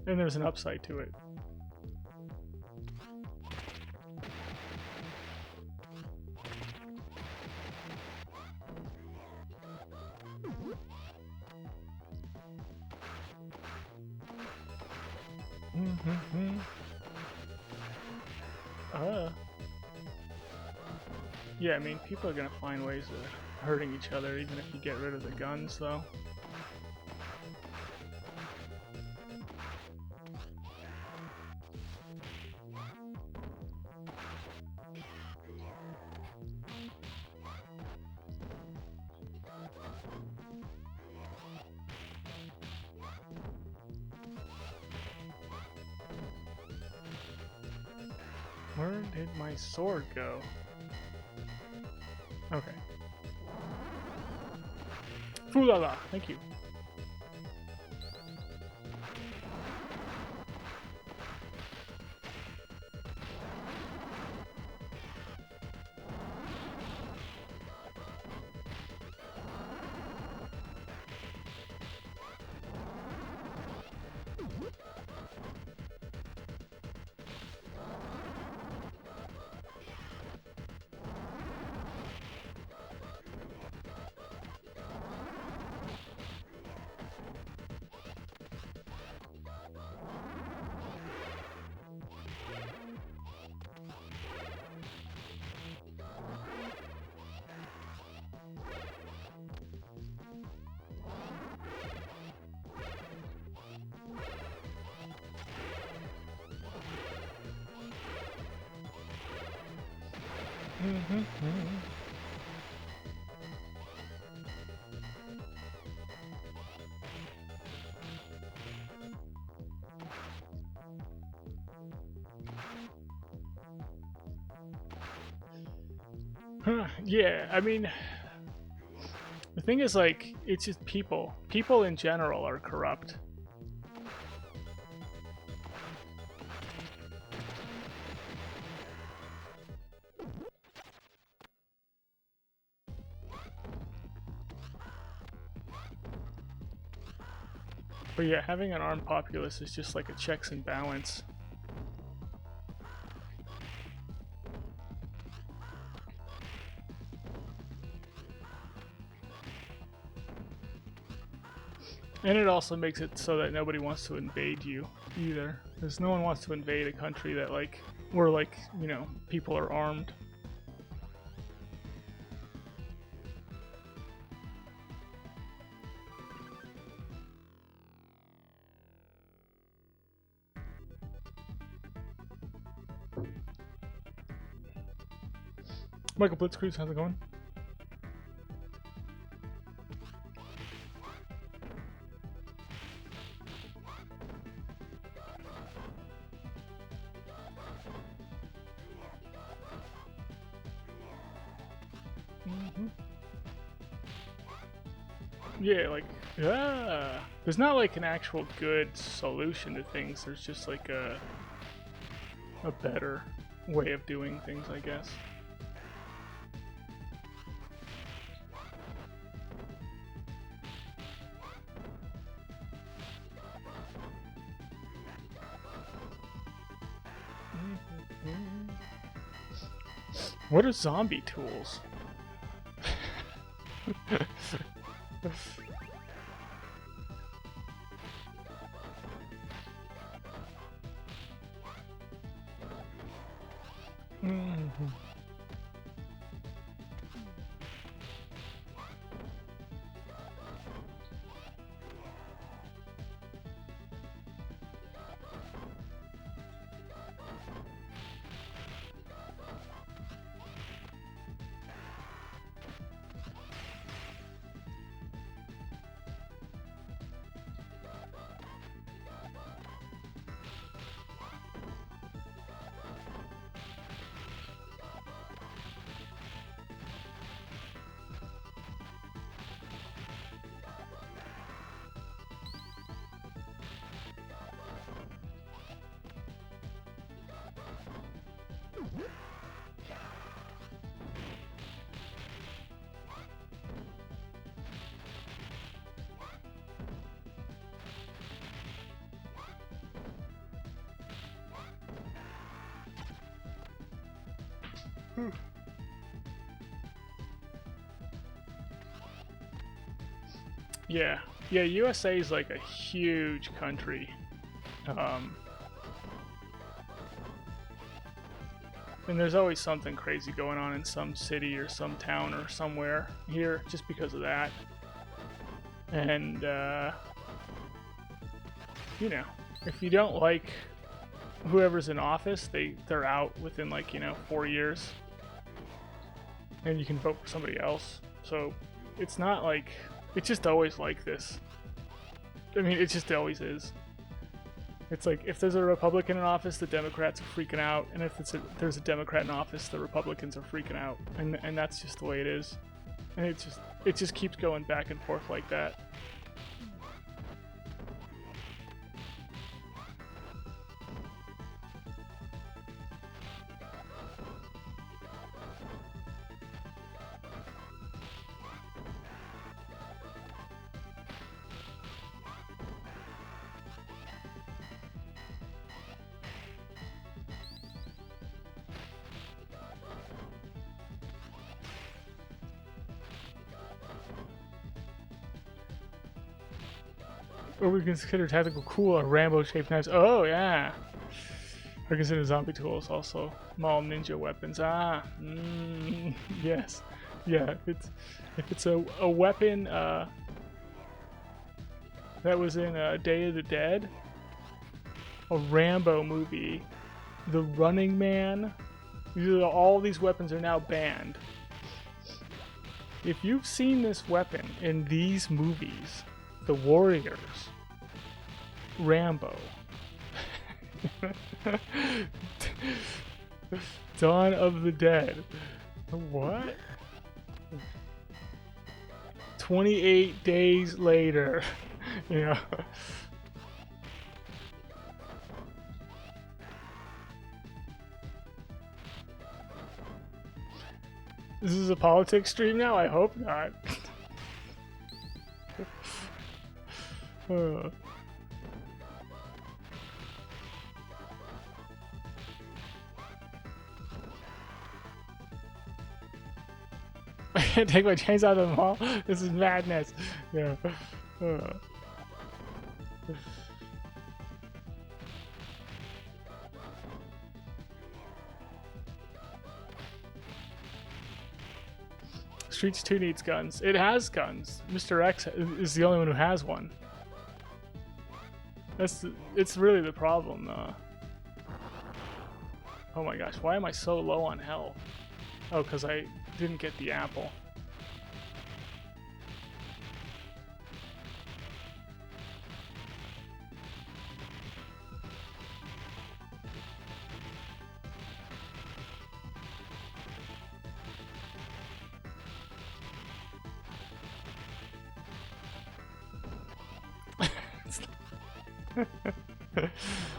and there's an upside to it. Yeah, I mean, people are gonna find ways of hurting each other, even if you get rid of the guns, though. Where did my sword go? Okay. Foolala, thank you. Yeah, I mean, the thing is, like, it's just people. People in general are corrupt. But yeah, having an armed populace is just like a checks and balance. And it also makes it so that nobody wants to invade you either. Because no one wants to invade a country that, like, where, like, you know, people are armed. Michael Blitzkrieg, how's it going? Yeah, like, there's not like an actual good solution to things. There's just like a better way of doing things, I guess. What are zombie tools? Mhm. Yeah, yeah. USA is like a huge country, and there's always something crazy going on in some city or some town or somewhere here just because of that. And you know, if you don't like whoever's in office, they're out within like 4 years, and you can vote for somebody else. So it's not like it's just always like this. I mean, it just always is. It's like if there's a Republican in office, the Democrats are freaking out, and if there's a Democrat in office, the Republicans are freaking out, and that's just the way it is. And it just keeps going back and forth like that. Or we consider tactical cool or Rambo-shaped knives. Oh yeah. Or consider zombie tools also. Small ninja weapons. Ah, yes, yeah. If it's a weapon that was in Day of the Dead, a Rambo movie, The Running Man. All these weapons are now banned. If you've seen this weapon in these movies, The Warriors, Rambo, Dawn of the Dead, what? 28 days later, you know. This is a politics stream now? I hope not. I can't take my chains out of the mall. This is madness. Yeah. Streets 2 needs guns. It has guns. Mr. X is the only one who has one. It's really the problem. Oh my gosh, why am I so low on health? Oh, because I didn't get the apple.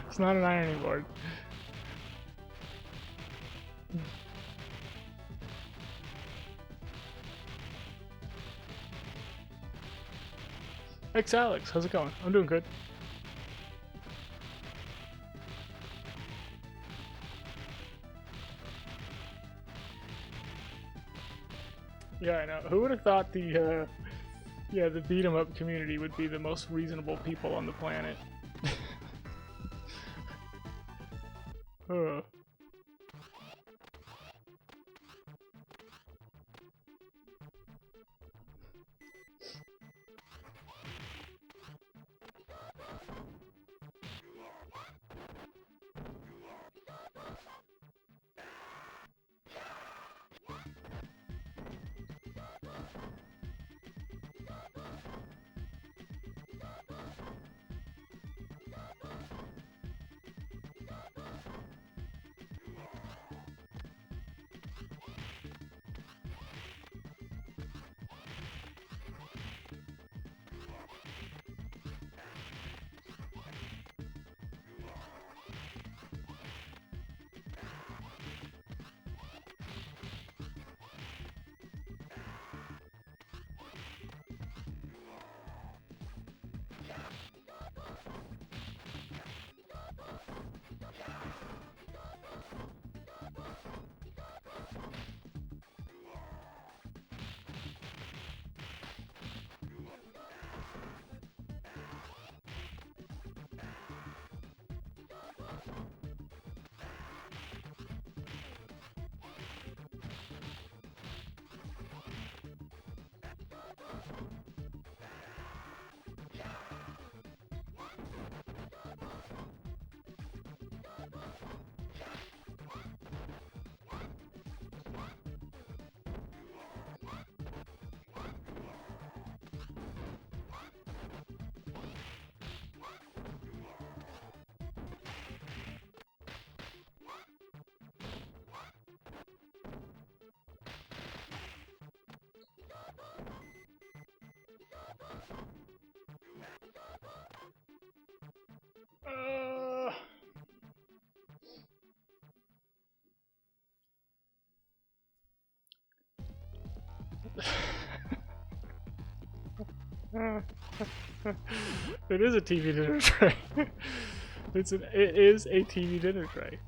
It's not an ironing board. Thanks, Alex. How's it going? I'm doing good. Yeah, I know. Who would have thought the Yeah, the beat 'em up community would be the most reasonable people on the planet. uh. It is a TV dinner tray. It is a TV dinner tray.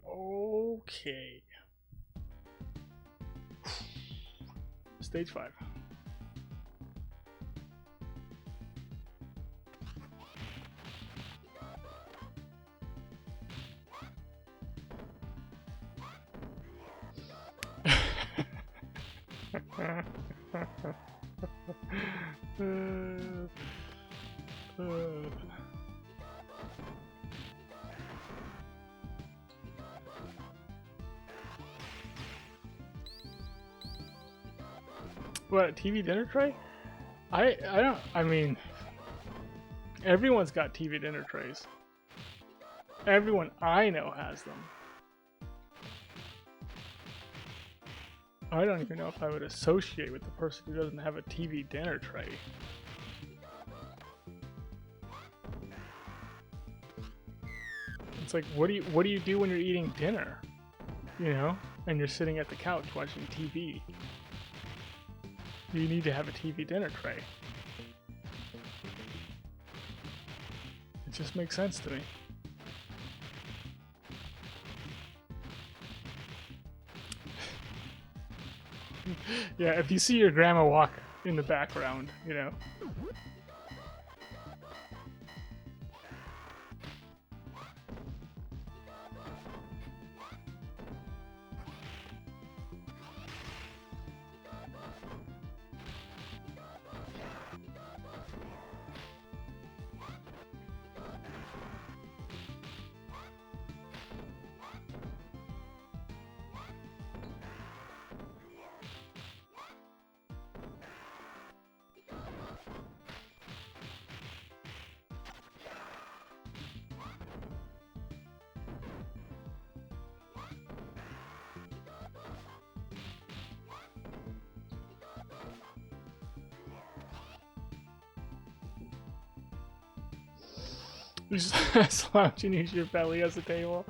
Okay. Stage 5. What, a TV dinner tray? I mean, everyone's got TV dinner trays. Everyone I know has them. I don't even know if I would associate with the person who doesn't have a TV dinner tray. It's like, what do you do when you're eating dinner? You know, and you're sitting at the couch watching TV. You need to have a TV dinner tray. It just makes sense to me. Yeah, if you see your grandma walk in the background, you know. You slouch and use your belly as a table.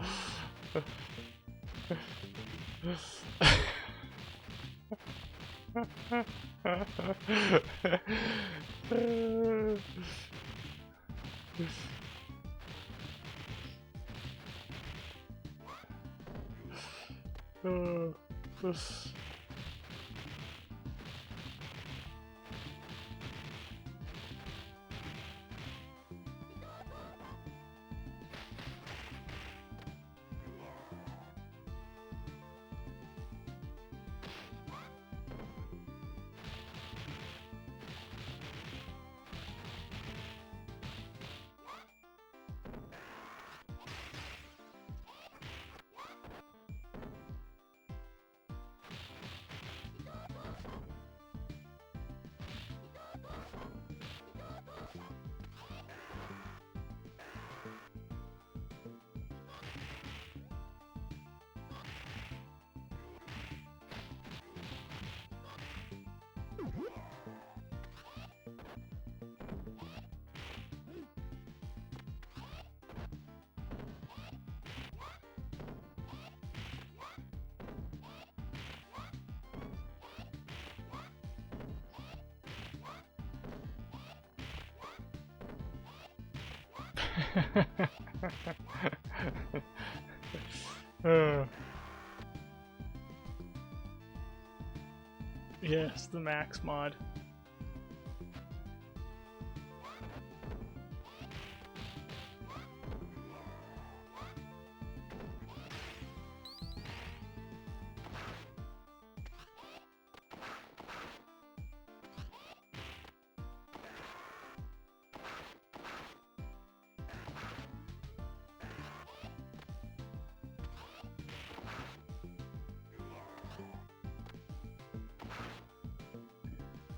Yes, the max mod.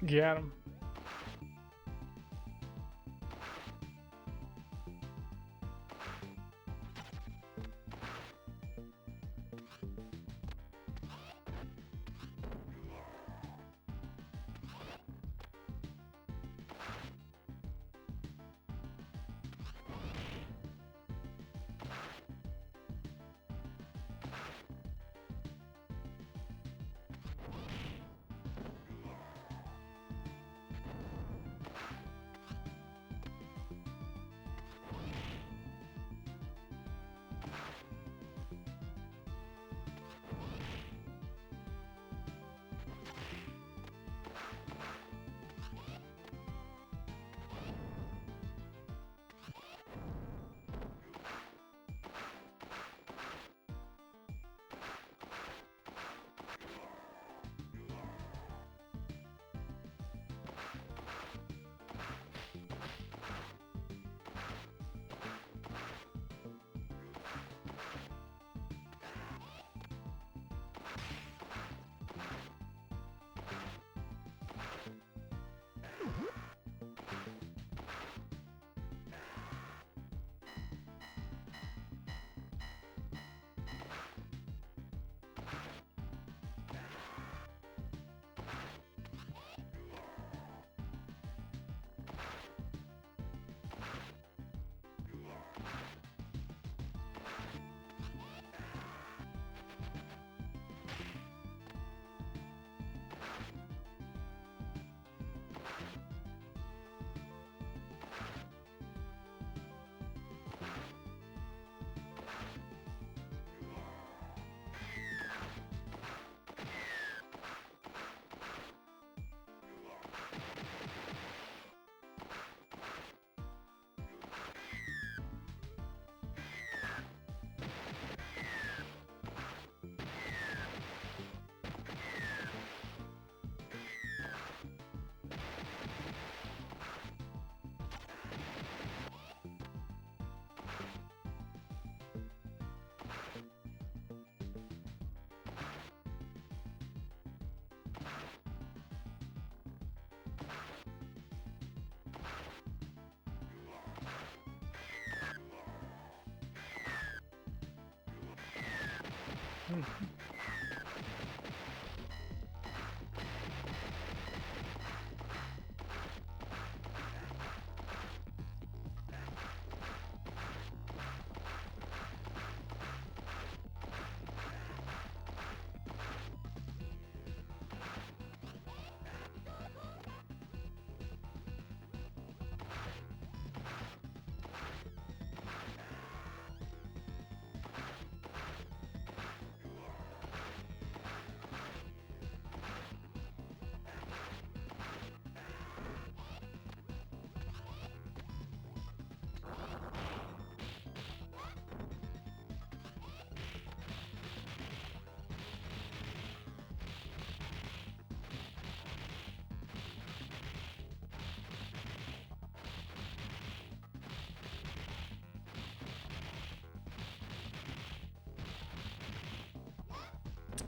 Get him.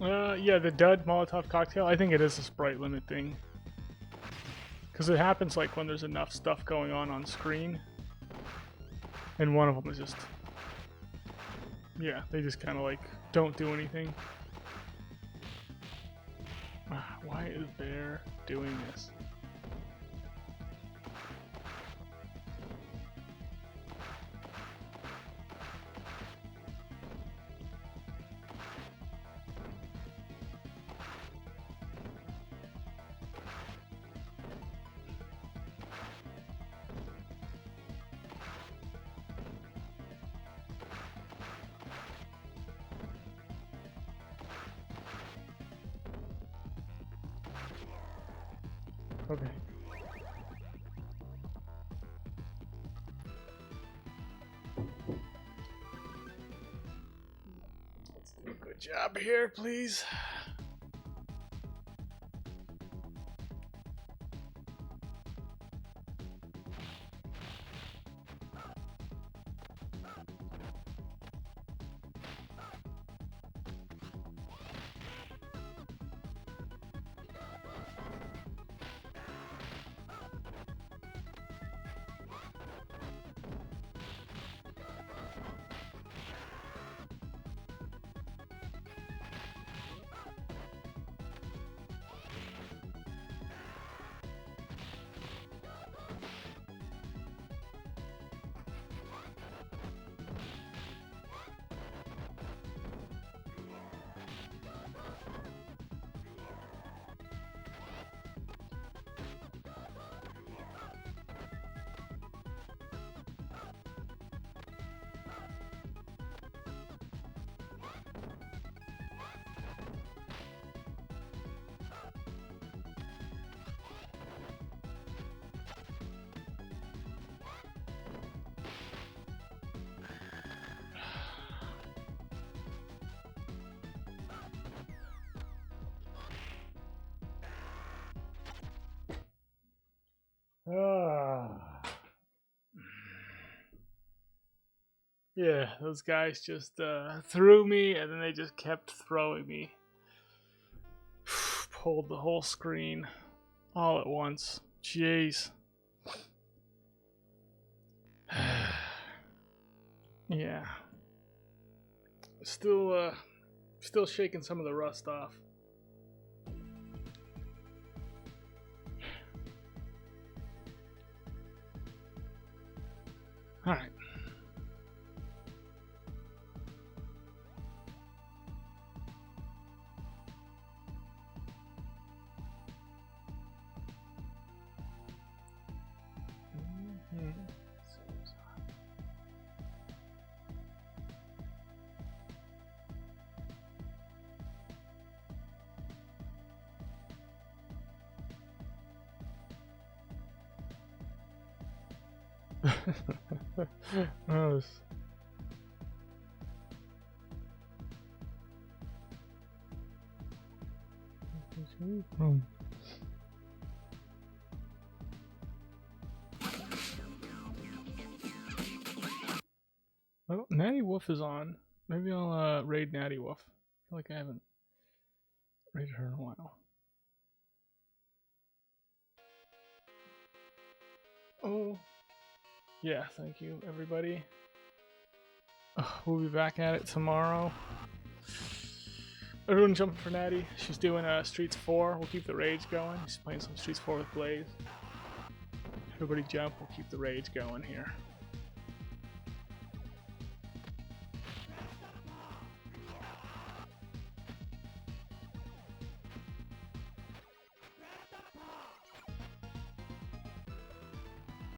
Yeah, the dud Molotov cocktail. I think it is a sprite limit thing. Because it happens like when there's enough stuff going on screen. And one of them is just... Yeah, they just kind of like don't do anything. Why is Bear doing this? Okay. Let's do a good job here, please. Yeah, those guys just threw me, and then they just kept throwing me. Pulled the whole screen all at once. Jeez. Yeah. Still shaking some of the rust off. All right. Oh, oh, Natty Wolf is on. Maybe I'll raid Natty Wolf. I feel like I haven't raided her in a while. Oh, yeah, thank you, everybody. We'll be back at it tomorrow. Everyone jumping for Natty. She's doing Streets 4. We'll keep the rage going. She's playing some Streets 4 with Blaze. Everybody jump. We'll keep the rage going here.